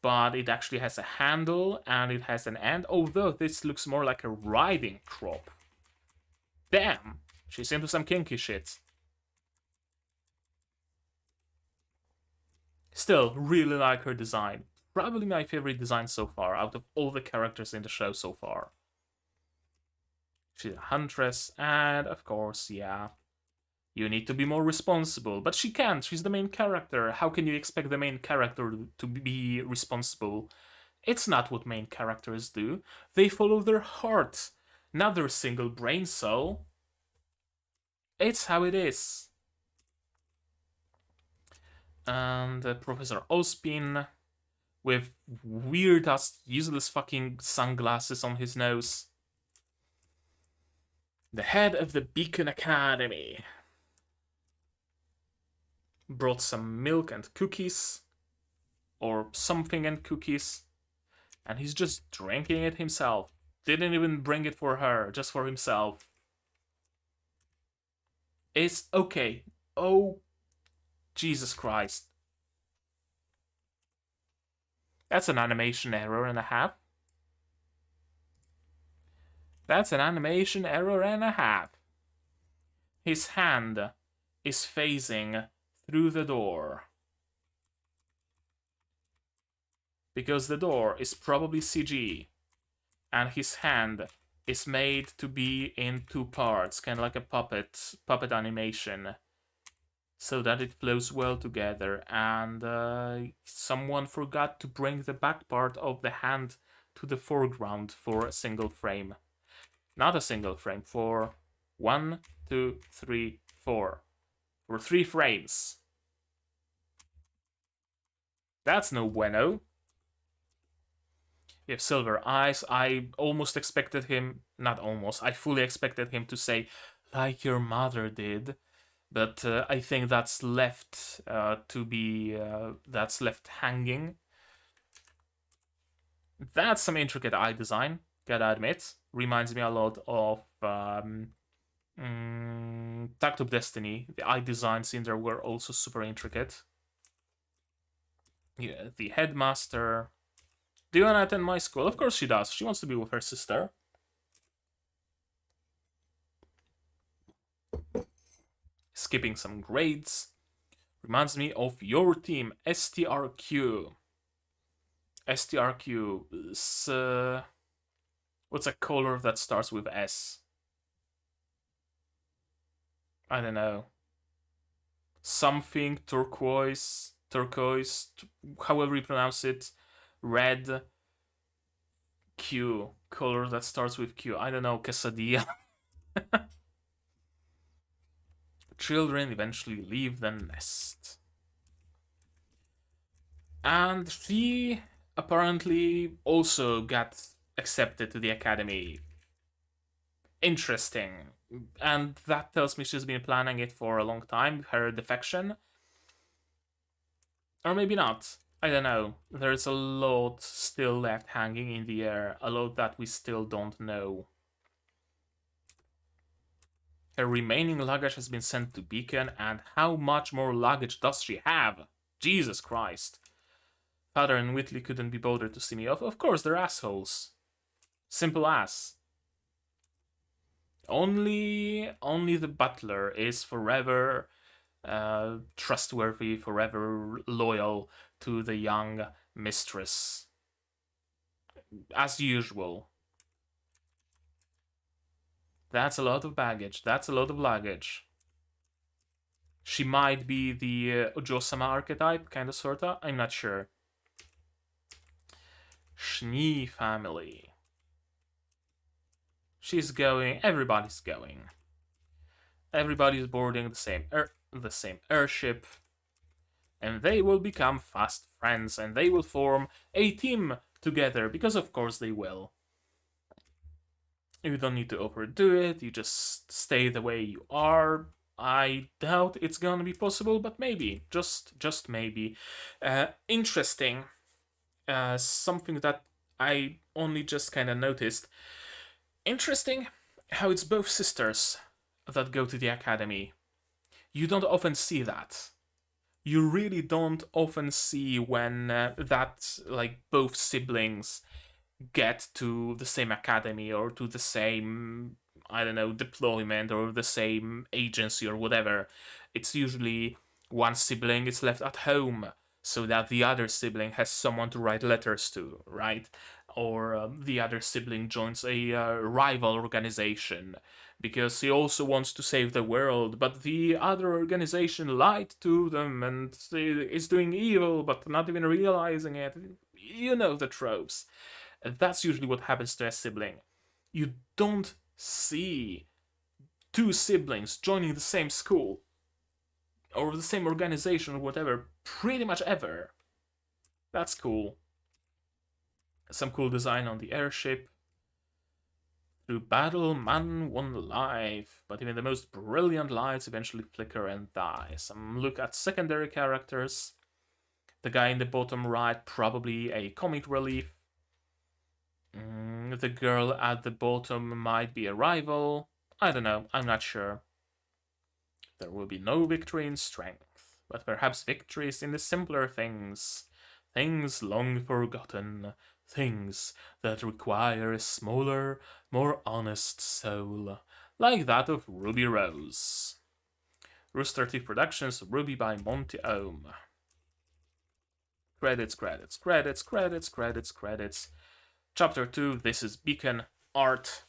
but it actually has a handle and it has an end, although this looks more like a riding crop. Damn, she's into some kinky shit. Still, really like her design. Probably my favorite design so far, out of all the characters in the show so far. She's a huntress, and of course, yeah, you need to be more responsible. But she can't, she's the main character. How can you expect the main character to be responsible? It's not what main characters do. They follow their heart, not their single brain cell. It's how it is. And Professor Ozpin with weird ass useless fucking sunglasses on his nose. The head of the Beacon Academy brought some milk and cookies, or something and cookies, and he's just drinking it himself. Didn't even bring it for her, just for himself. It's okay. Oh, Jesus Christ. That's an animation error and a half. That's an animation error and a half. His hand is facing through the door. Because the door is probably CG. And his hand is made to be in two parts, kind of like a puppet animation, so that it flows well together. And someone forgot to bring the back part of the hand to the foreground for a single frame. Not a single frame, for 1, 2, 3, 4. For 3 frames. That's no bueno. You have silver eyes. I almost expected him, not almost, I fully expected him to say, like your mother did. But I think that's left that's left hanging. That's some intricate eye design, gotta admit. Reminds me a lot of Tact of Destiny. The eye designs in there were also super intricate. Yeah, the headmaster. Do you want to attend my school? Of course she does. She wants to be with her sister. Skipping some grades. Reminds me of your team, STRQ. STRQ is... what's a color that starts with S? I don't know. Something turquoise, however you pronounce it. Red. Q. Color that starts with Q. I don't know, quesadilla. Children eventually leave the nest. And she apparently also got accepted to the academy. Interesting. And that tells me she's been planning it for a long time, her defection. Or maybe not. I don't know. There's a lot still left hanging in the air, a lot that we still don't know. Her remaining luggage has been sent to Beacon, and how much more luggage does she have? Jesus Christ. Father and Whitley couldn't be bothered to see me off. Of course, they're assholes. Simple as. Only the butler is forever trustworthy, forever loyal to the young mistress. As usual. That's a lot of baggage. That's a lot of luggage. She might be the Ojo-sama archetype, kinda sorta. I'm not sure. Schnee family. She's going. Everybody's going. Everybody's boarding the same airship, and they will become fast friends, and they will form a team together, because of course they will. You don't need to overdo it, you just stay the way you are. I doubt it's gonna be possible, but maybe, just maybe. Interesting. Something that I only just kind of noticed. Interesting how it's both sisters that go to the academy. You don't often see that. You really don't often see when that, like, both siblings get to the same academy or to the same, I don't know, deployment or the same agency or whatever. It's usually one sibling is left at home so that the other sibling has someone to write letters to, right? Or the other sibling joins a rival organization because he also wants to save the world, but the other organization lied to them and is doing evil but not even realizing it. You know the tropes. That's usually what happens to a sibling. You don't see two siblings joining the same school or the same organization or whatever pretty much ever. That's cool. Some cool design on the airship. Through battle, man won life, but even the most brilliant lights eventually flicker and die. Some look at secondary characters. The guy in the bottom right, probably a comic relief. The girl at the bottom might be a rival. I don't know, I'm not sure. There will be no victory in strength, but perhaps victories in the simpler things. Things long forgotten. Things that require a smaller, more honest soul. Like that of Ruby Rose. Rooster Teeth Productions, RWBY by Monty Ohm. Credits, credits, credits, credits, credits, credits. Chapter 2, this is Beacon Art.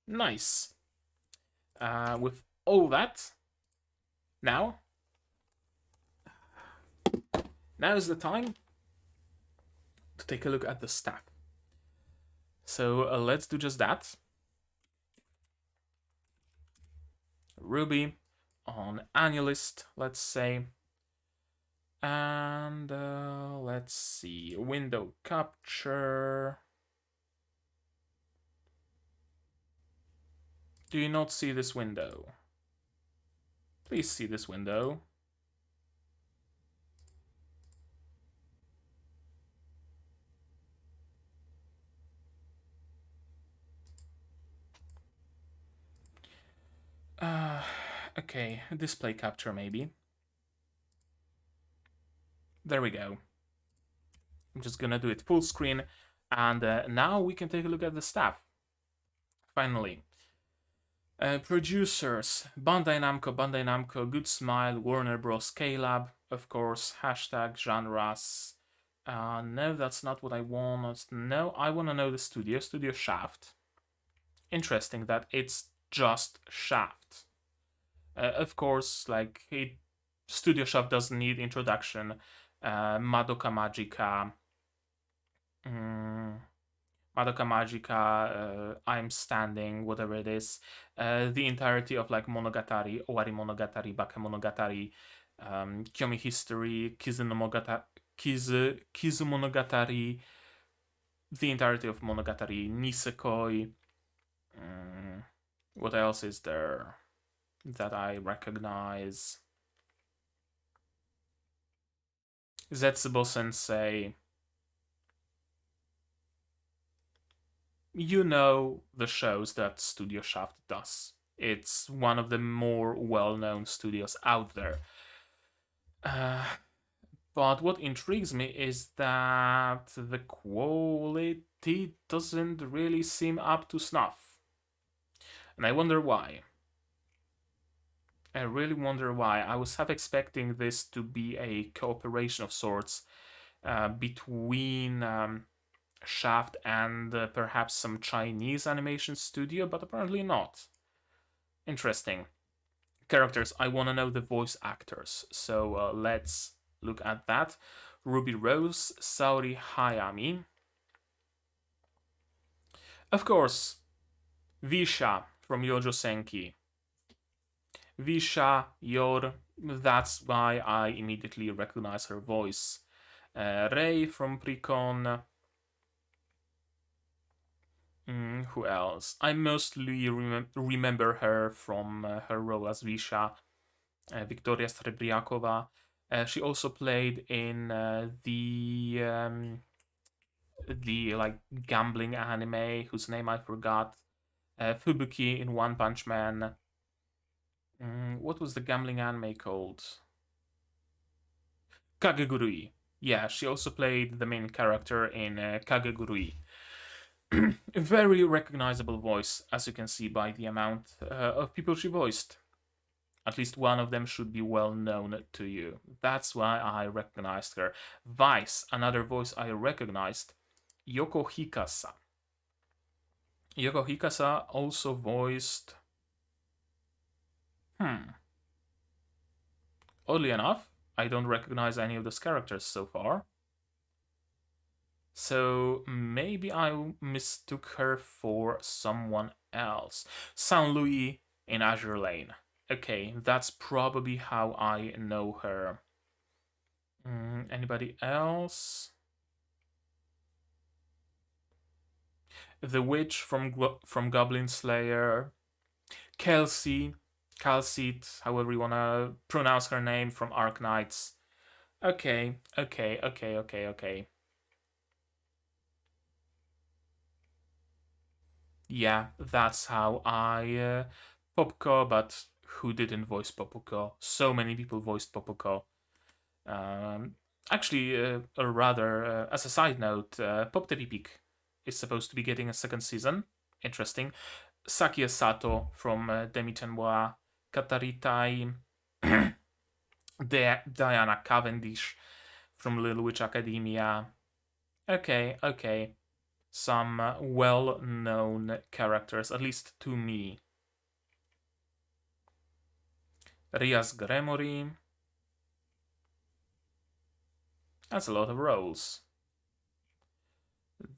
Nice. With all that, now is the time to take a look at the staff. So let's do just that. RWBY on AnnuList, let's say. And let's see, window capture. Do you not see this window? Please see this window. Okay, display capture maybe. There we go. I'm just gonna do it full screen, and now we can take a look at the staff. Finally. Producers, Bandai Namco, Good Smile, Warner Bros. K-Lab, of course, hashtag genres. No, that's not what I want. No, I want to know the studio, Studio Shaft. Interesting that it's just Shaft. Of course, like, Studio Shaft doesn't need introduction. Madoka Magica. Madoka Magica, I'm Standing, whatever it is, the entirety of, like, Monogatari, Owari Monogatari, Bake Monogatari, Kyomi History, Kizu Monogatari, the entirety of Monogatari, Nisekoi. What else is there that I recognize? Zetsubo Sensei. You know the shows that Studio Shaft does. It's one of the more well-known studios out there. But what intrigues me is that the quality doesn't really seem up to snuff. And I wonder why. I really wonder why. I was half expecting this to be a cooperation of sorts between Shaft and perhaps some Chinese animation studio, but apparently not. Interesting. Characters, I want to know the voice actors, so let's look at that. Ruby Rose, Saori Hayami. Of course, Visha from Yojo Senki. Visha, that's why I immediately recognize her voice. Rei from Precon. Who else? I mostly remember her from her role as Visha, Victoria Srebriakova. She also played in the like gambling anime whose name I forgot. Fubuki in One Punch Man. What was the gambling anime called? Kagegurui. Yeah, she also played the main character in Kagegurui. Very recognizable voice, as you can see by the amount of people she voiced. At least one of them should be well known to you. That's why I recognized her. Weiss, another voice I recognized. Yoko Hikasa. Yoko Hikasa also voiced... Oddly enough, I don't recognize any of those characters so far. So maybe I mistook her for someone else. Saint Louis in Azure Lane. Okay, that's probably how I know her. Anybody else? The witch from Goblin Slayer. Kelsey, Calcit, however you wanna pronounce her name, from Arknights. Okay. Yeah, that's how I Popko, but who didn't voice Popoko? So many people voiced Popoko. Um, actually, or rather, as a side note, Pop the Peak is supposed to be getting a second season. Interesting. Sakie Sato from Demi-Tenwa, Kataritai, Diana Cavendish from Little Witch Academia. Okay. Some well-known characters, at least to me. Rias Gremory. That's a lot of roles.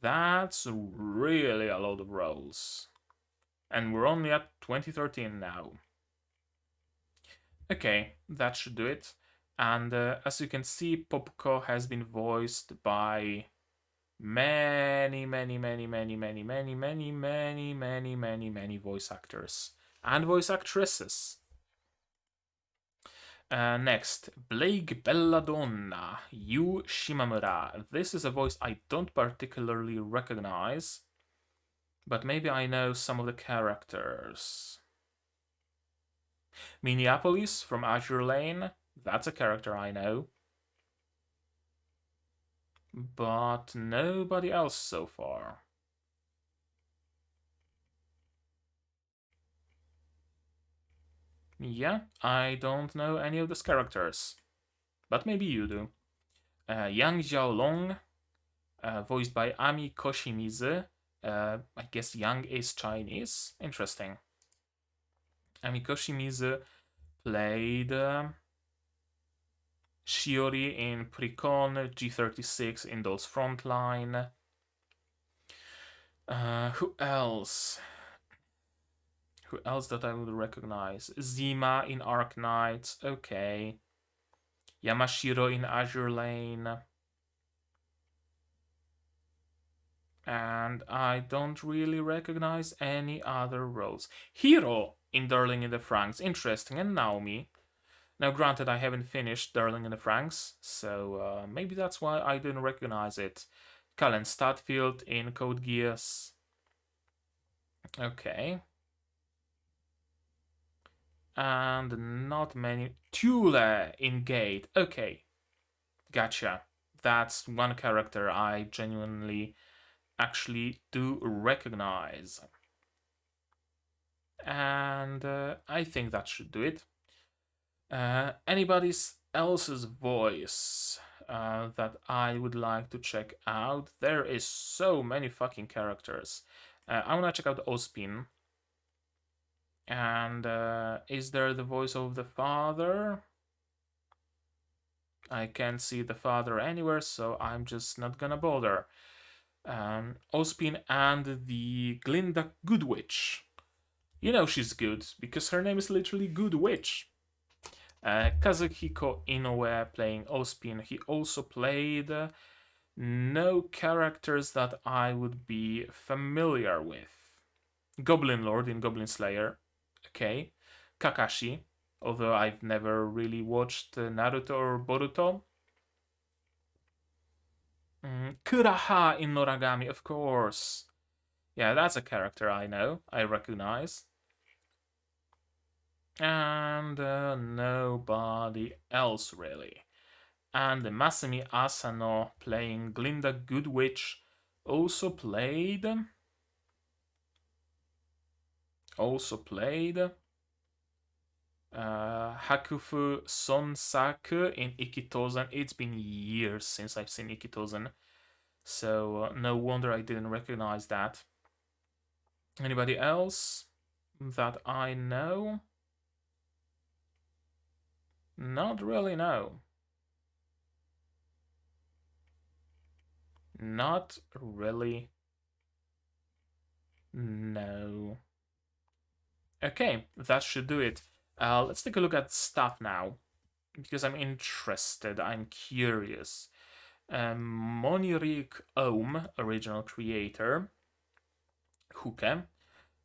That's really a lot of roles. And we're only at 2013 now. Okay, that should do it. And as you can see, Popko has been voiced by many voice actors and voice actresses. Next, Blake Belladonna, Yu Shimamura. This is a voice I don't particularly recognize, but maybe I know some of the characters. Minneapolis from Azure Lane, that's a character I know. But nobody else so far. Yeah, I don't know any of those characters. But maybe you do. Yang Xiao Long, voiced by Ami Koshimizu. I guess Yang is Chinese. Interesting. Ami Koshimizu played Shiori in Precon, G36 in Dolls Frontline. Who else? Who else that I would recognize? Zima in Arc Knights. Okay. Yamashiro in Azure Lane. And I don't really recognize any other roles. Hiro in Darling in the Franxx. Interesting. And Naomi. Now, granted, I haven't finished Darling in the Franxx, so maybe that's why I didn't recognize it. Cullen Statfield in Code Geass. Okay. And not many. Tule in Gate. Okay. Gotcha. That's one character I genuinely actually do recognize. And I think that should do it. Anybody else's voice that I would like to check out? There is so many fucking characters. I want to check out Ozpin. And is there the voice of the father? I can't see the father anywhere, so I'm just not gonna bother. Ozpin and the Glinda Goodwitch. You know she's good, because her name is literally Good Witch. Kazuhiko Inoue playing Ozpin. He also played no characters that I would be familiar with. Goblin Lord in Goblin Slayer. Okay. Kakashi, although I've never really watched Naruto or Boruto. Kuraha in Noragami, of course. Yeah, that's a character I know, I recognize. And nobody else really. And Masumi Asano playing Glinda Goodwitch also played Hakufu Sonsaku in Ikitozen. It's been years since I've seen Ikitozen, so no wonder I didn't recognize that. Anybody else that I know? Not really, no. Not really, no. Okay, that should do it. Let's take a look at stuff now, because I'm interested, I'm curious. Monirik Ohm, original creator. Huke.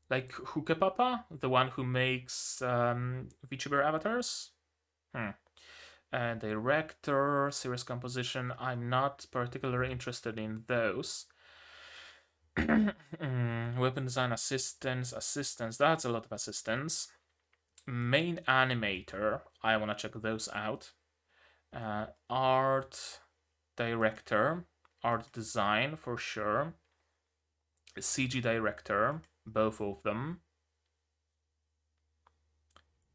Like Huke Papa, the one who makes VTuber avatars? Director, series composition, I'm not particularly interested in those. Weapon design assistants, that's a lot of assistants. Main animator, I want to check those out. Art director, art design for sure. CG director, both of them.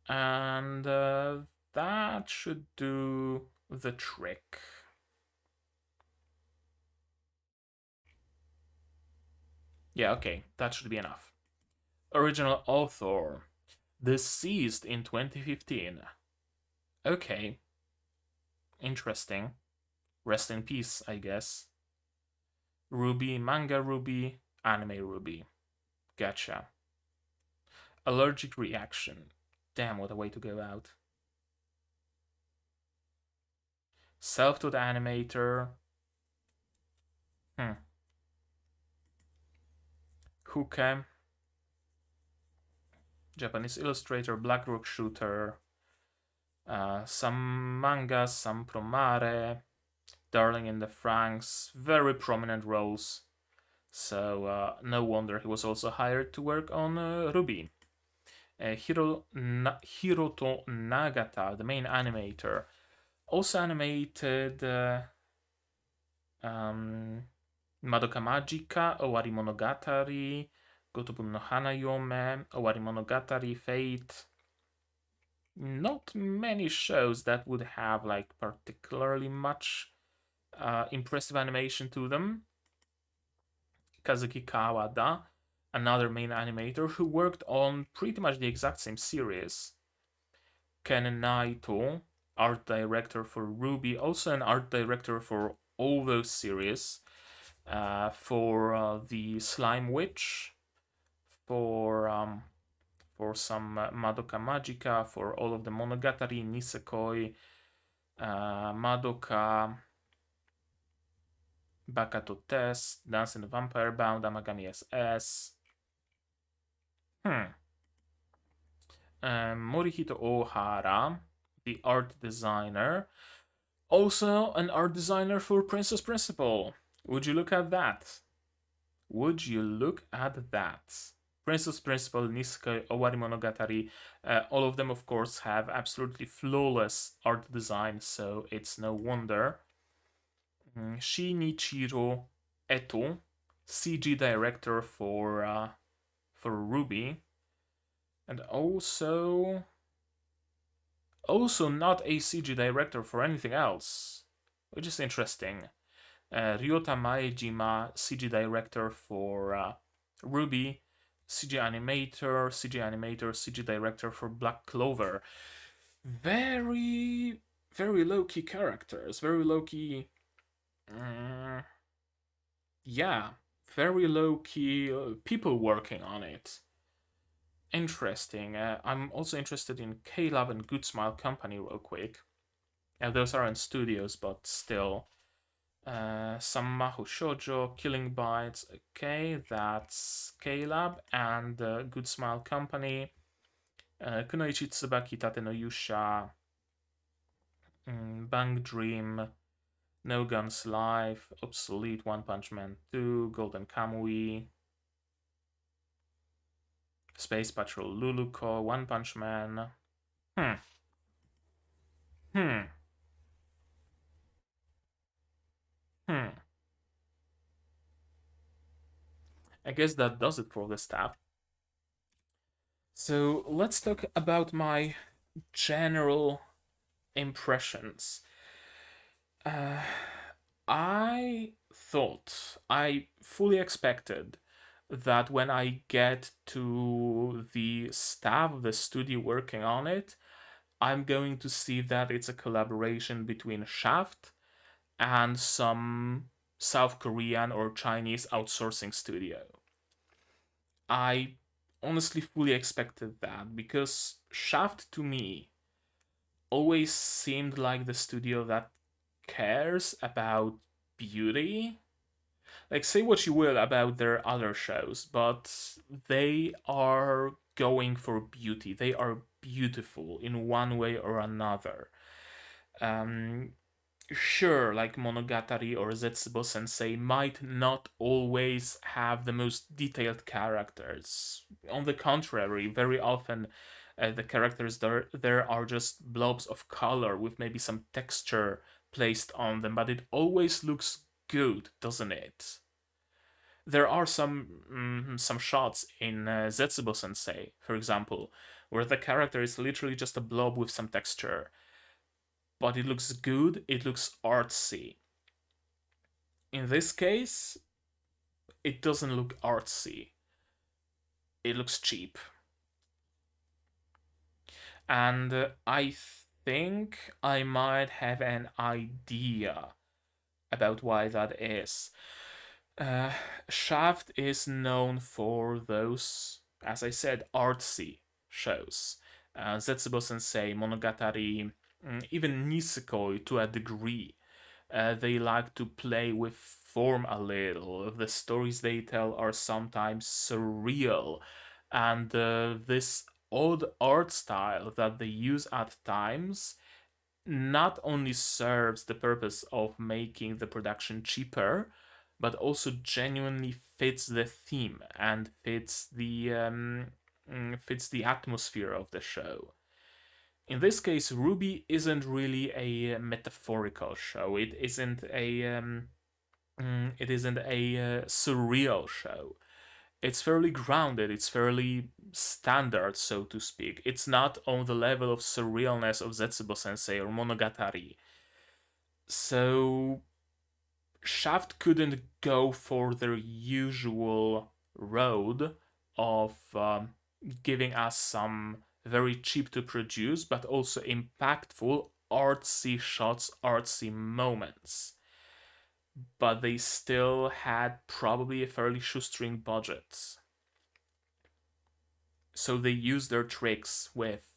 And that should do the trick. Yeah, okay, that should be enough. Original author, deceased in 2015. Okay, interesting. Rest in peace, I guess. RWBY, manga RWBY, anime RWBY. Gotcha. Allergic reaction. Damn, what a way to go out. Self-taught animator. Huke. Japanese illustrator, Blackrock shooter. Some manga, some promare. Darling in the Franxx. Very prominent roles. So no wonder he was also hired to work on RWBY. Hiroto Nagata, the main animator, also animated Madoka Magica, Owari Monogatari, Gotobun no Hanayome, Owari Monogatari, Fate. Not many shows that would have like particularly much impressive animation to them. Kazuki Kawada, another main animator who worked on pretty much the exact same series. Ken Naito, art director for RWBY, also an art director for all those series. For the Slime Witch, for some Madoka Magica, for all of the Monogatari, Nisekoi, Madoka, Bakato Test, Dance in the Vampire Bound, Amagami SS. Morihito Ohara, the art designer. Also an art designer for Princess Principal. Would you look at that? Would you look at that? Princess Principal, Nisekoi, Owari Monogatari, all of them, of course, have absolutely flawless art design, so it's no wonder. Shinichiro Eto, CG director for RWBY, and also not a CG director for anything else, which is interesting. Ryota Maejima, CG director for RWBY, CG animator, CG director for Black Clover. Very, very low-key characters, very low-key... yeah, very low-key people working on it. Interesting. I'm also interested in K-Lab and Good Smile Company real quick. Those aren't studios, but still. Some Mahu Shoujo, Killing Bites. Okay, that's K-Lab and Good Smile Company. Kunoichi Tsubaki Tate no Yusha. Bang Dream. No Guns Live. Obsolete One Punch Man 2. Golden Kamui. Space Patrol Luluko. One Punch Man. Hmm. Hmm. Hmm. I guess that does it for the staff. So let's talk about my general impressions. Uh, I fully expected that when I get to the staff of the studio working on it, I'm going to see that it's a collaboration between Shaft and some South Korean or Chinese outsourcing studio. I honestly fully expected that because Shaft to me always seemed like the studio that cares about beauty. Like, say what you will about their other shows, but they are going for beauty. They are beautiful in one way or another. Um, sure, like Monogatari or Zetsubo Sensei might not always have the most detailed characters. On the contrary, very often the characters there are just blobs of color with maybe some texture placed on them, but it always looks good, doesn't it? There are some shots in Zetsubo Sensei, for example, where the character is literally just a blob with some texture, but it looks good, it looks artsy. In this case, it doesn't look artsy. It looks cheap. And I think I might have an idea about why that is. Uh, Shaft is known for those, as I said, artsy shows. Zetsubo Sensei, Monogatari, even Nisekoi to a degree. They like to play with form a little. The stories they tell are sometimes surreal, and this odd art style that they use at times not only serves the purpose of making the production cheaper, but also genuinely fits the theme and fits the atmosphere of the show. In this case, RWBY isn't really a metaphorical show. It isn't a surreal show. It's fairly grounded. It's fairly standard, so to speak. It's not on the level of surrealness of Zetsubo Sensei or Monogatari. So Shaft couldn't go for their usual road of giving us some very cheap to produce but also impactful artsy shots, artsy moments. But they still had probably a fairly shoestring budget. So they used their tricks with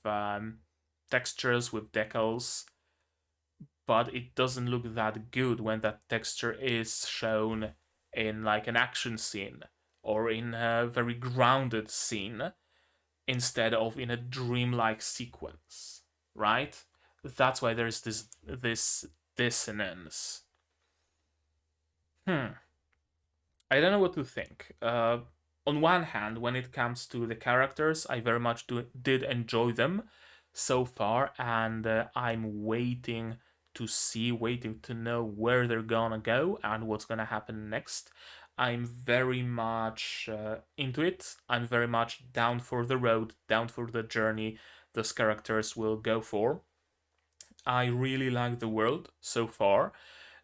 textures, with decals, but it doesn't look that good when that texture is shown in like an action scene or in a very grounded scene instead of in a dreamlike sequence, right? That's why there's this dissonance. Hmm. I don't know what to think. On one hand, when it comes to the characters, I very much did enjoy them so far, and I'm waiting to know where they're gonna go and what's gonna happen next. I'm very much into it. I'm very much down for the road, down for the journey those characters will go for. I really like the world so far.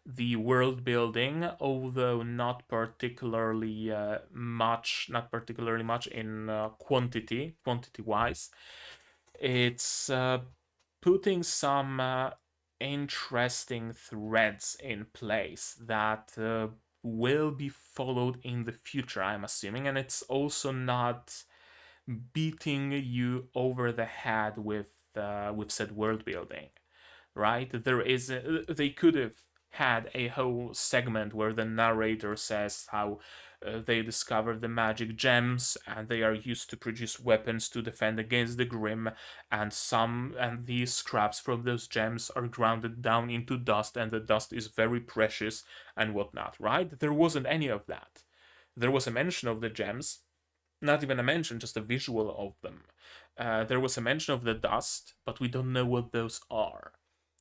The world building, although not particularly much in quantity wise, it's putting some interesting threads in place that will be followed in the future, I'm assuming, and it's also not beating you over the head with said world building, right? They could have had a whole segment where the narrator says how they discovered the magic gems and they are used to produce weapons to defend against the Grimm, and these scraps from those gems are grounded down into dust, and the dust is very precious and whatnot, right? There wasn't any of that. There was a mention of the gems, not even a mention, just a visual of them. There was a mention of the dust, but we don't know what those are.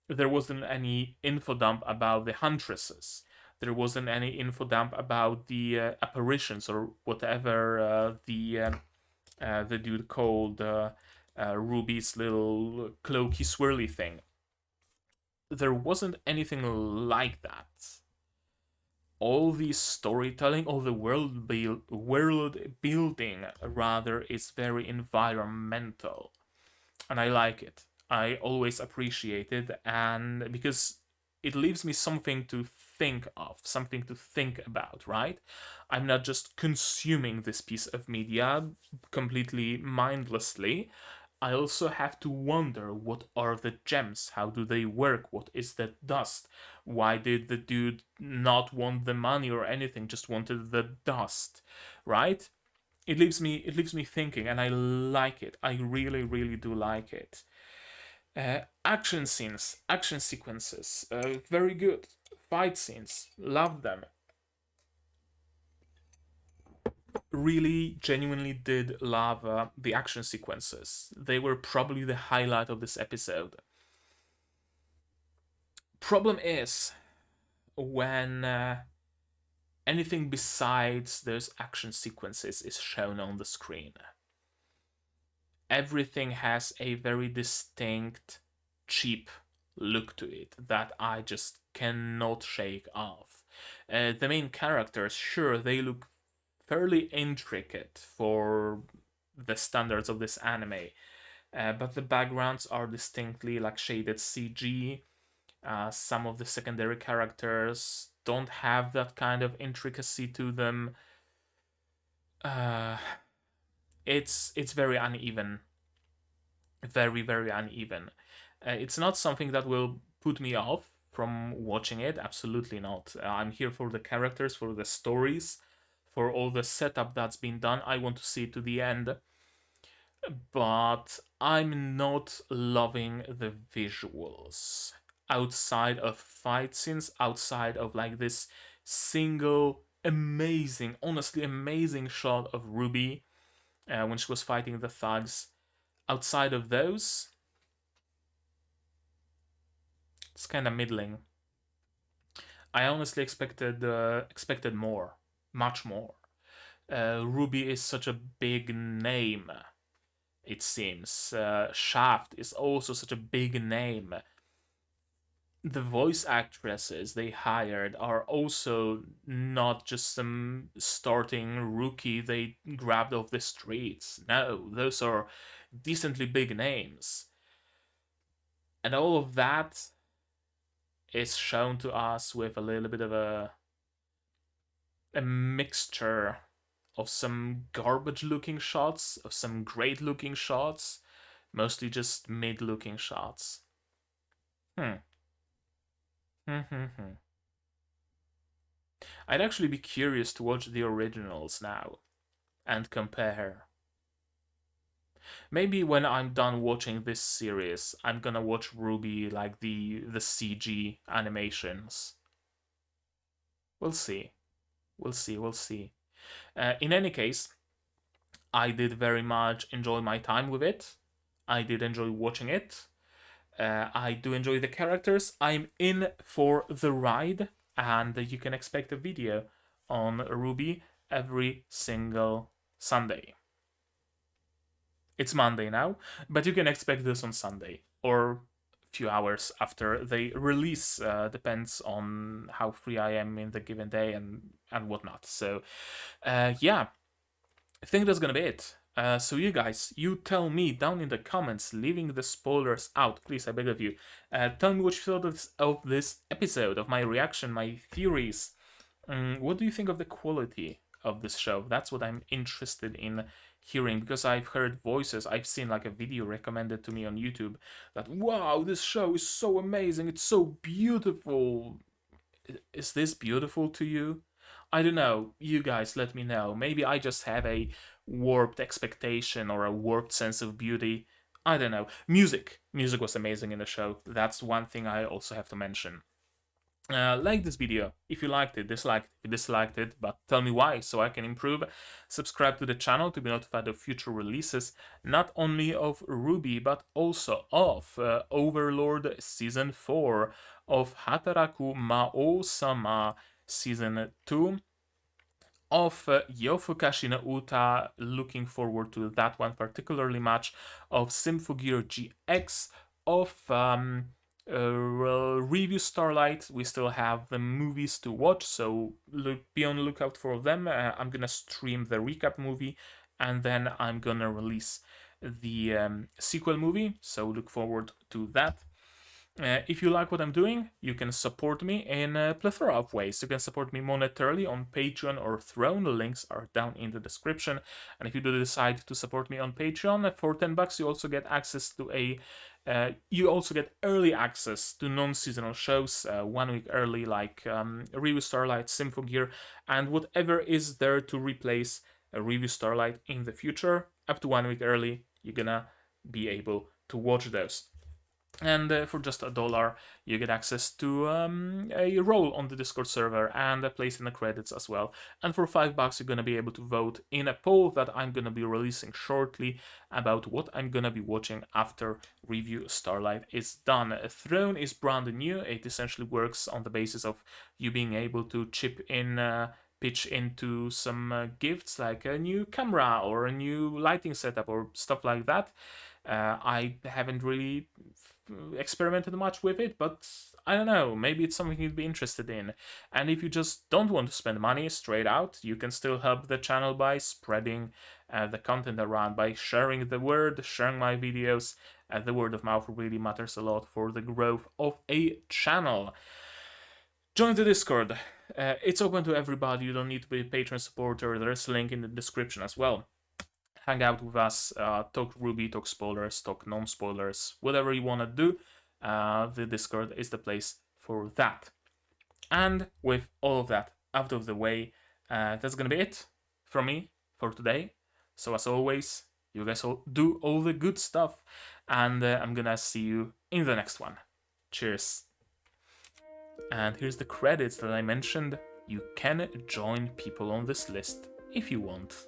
There wasn't any info dump about the Huntresses. There wasn't any info dump about the apparitions or whatever the dude called Ruby's little cloaky swirly thing. There wasn't anything like that. All the storytelling, all the world building rather, is very environmental, and I like it. I always appreciate it, and because it leaves me something to think of, something to think about, right? I'm not just consuming this piece of media completely mindlessly. I also have to wonder, what are the gems? How do they work? What is that dust? Why did the dude not want the money or anything, just wanted the dust, right? It leaves me thinking, and I like it. I really, really do like it. Action scenes, action sequences, very good. Fight scenes, love them. Really, genuinely did love the action sequences. They were probably the highlight of this episode. Problem is when anything besides those action sequences is shown on the screen. Everything has a very distinct, cheap look to it that I just cannot shake off. The main characters, sure, they look fairly intricate for the standards of this anime, but the backgrounds are distinctly like shaded CG. Some of the secondary characters don't have that kind of intricacy to them. It's very uneven, very, very uneven. It's not something that will put me off from watching it. Absolutely not. I'm here for the characters, for the stories, for all the setup that's been done. I want to see it to the end. But I'm not loving the visuals. Outside of fight scenes, outside of like this single amazing, honestly amazing shot of Ruby when she was fighting the thugs, outside of those, it's kind of middling. I honestly expected more, much more. Ruby is such a big name, it seems. Shaft is also such a big name. The voice actresses they hired are also not just some starting rookie they grabbed off the streets. No, those are decently big names. And all of that is shown to us with a little bit of a mixture of some garbage looking shots, of some great looking shots, mostly just mid looking shots. Hmm. I'd actually be curious to watch the originals now and compare. Maybe when I'm done watching this series, I'm gonna watch RWBY, like the CG animations. We'll see. We'll see. We'll see. In any case, I did very much enjoy my time with it. I did enjoy watching it. I do enjoy the characters. I'm in for the ride, and you can expect a video on RWBY every single Sunday. It's Monday now, but you can expect this on Sunday or a few hours after they release. Depends on how free I am in the given day and whatnot. So, yeah, I think that's gonna be it. So you guys, you tell me down in the comments, leaving the spoilers out, please, I beg of you. Tell me what you thought of this episode, of my reaction, my theories. What do you think of the quality of this show? That's what I'm interested in hearing, because I've heard voices, I've seen like a video recommended to me on YouTube that, wow, this show is so amazing, it's so beautiful. Is this beautiful to you? I don't know. You guys let me know. Maybe I just have a warped expectation or a warped sense of beauty. I don't know. Music. Music was amazing in the show. That's one thing I also have to mention. Like this video if you liked it, disliked if you disliked it, but tell me why so I can improve. Subscribe to the channel to be notified of future releases, not only of RWBY but also of Overlord Season 4, of Hataraku Mao-sama Season 2, of Yofukashi no Uta, looking forward to that one particularly much, of Symphogear GX, of Review Starlight. We still have the movies to watch, so be on the lookout for them. I'm gonna stream the recap movie, and then I'm gonna release the sequel movie, so look forward to that. If you like what I'm doing, you can support me in a plethora of ways. You can support me monetarily on Patreon or Throne. The links are down in the description. And if you do decide to support me on Patreon, for $10 you also get access to you also get early access to non-seasonal shows, 1 week early, like Review Starlight, Symphogear, and whatever is there to replace a Review Starlight in the future. Up to 1 week early, you're gonna be able to watch those. And for just $1, you get access to a role on the Discord server and a place in the credits as well. And for $5, you're gonna be able to vote in a poll that I'm gonna be releasing shortly about what I'm gonna be watching after Review Starlight is done. Throne is brand new. It essentially works on the basis of you being able to chip in. Pitch into some gifts like a new camera or a new lighting setup or stuff like that. I haven't really experimented much with it, but I don't know, maybe it's something you'd be interested in. And if you just don't want to spend money straight out, you can still help the channel by spreading the content around, by sharing the word, sharing my videos. The word of mouth really matters a lot for the growth of a channel. Join the Discord. It's open to everybody. You don't need to be a Patreon supporter. There's a link in the description as well. Hang out with us, talk RWBY, talk spoilers, talk non-spoilers, whatever you want to do. The Discord is the place for that. And with all of that out of the way, that's gonna be it from me for today. So as always, you guys all do all the good stuff, and I'm gonna see you in the next one. Cheers. And here's the credits that I mentioned. You can join people on this list if you want.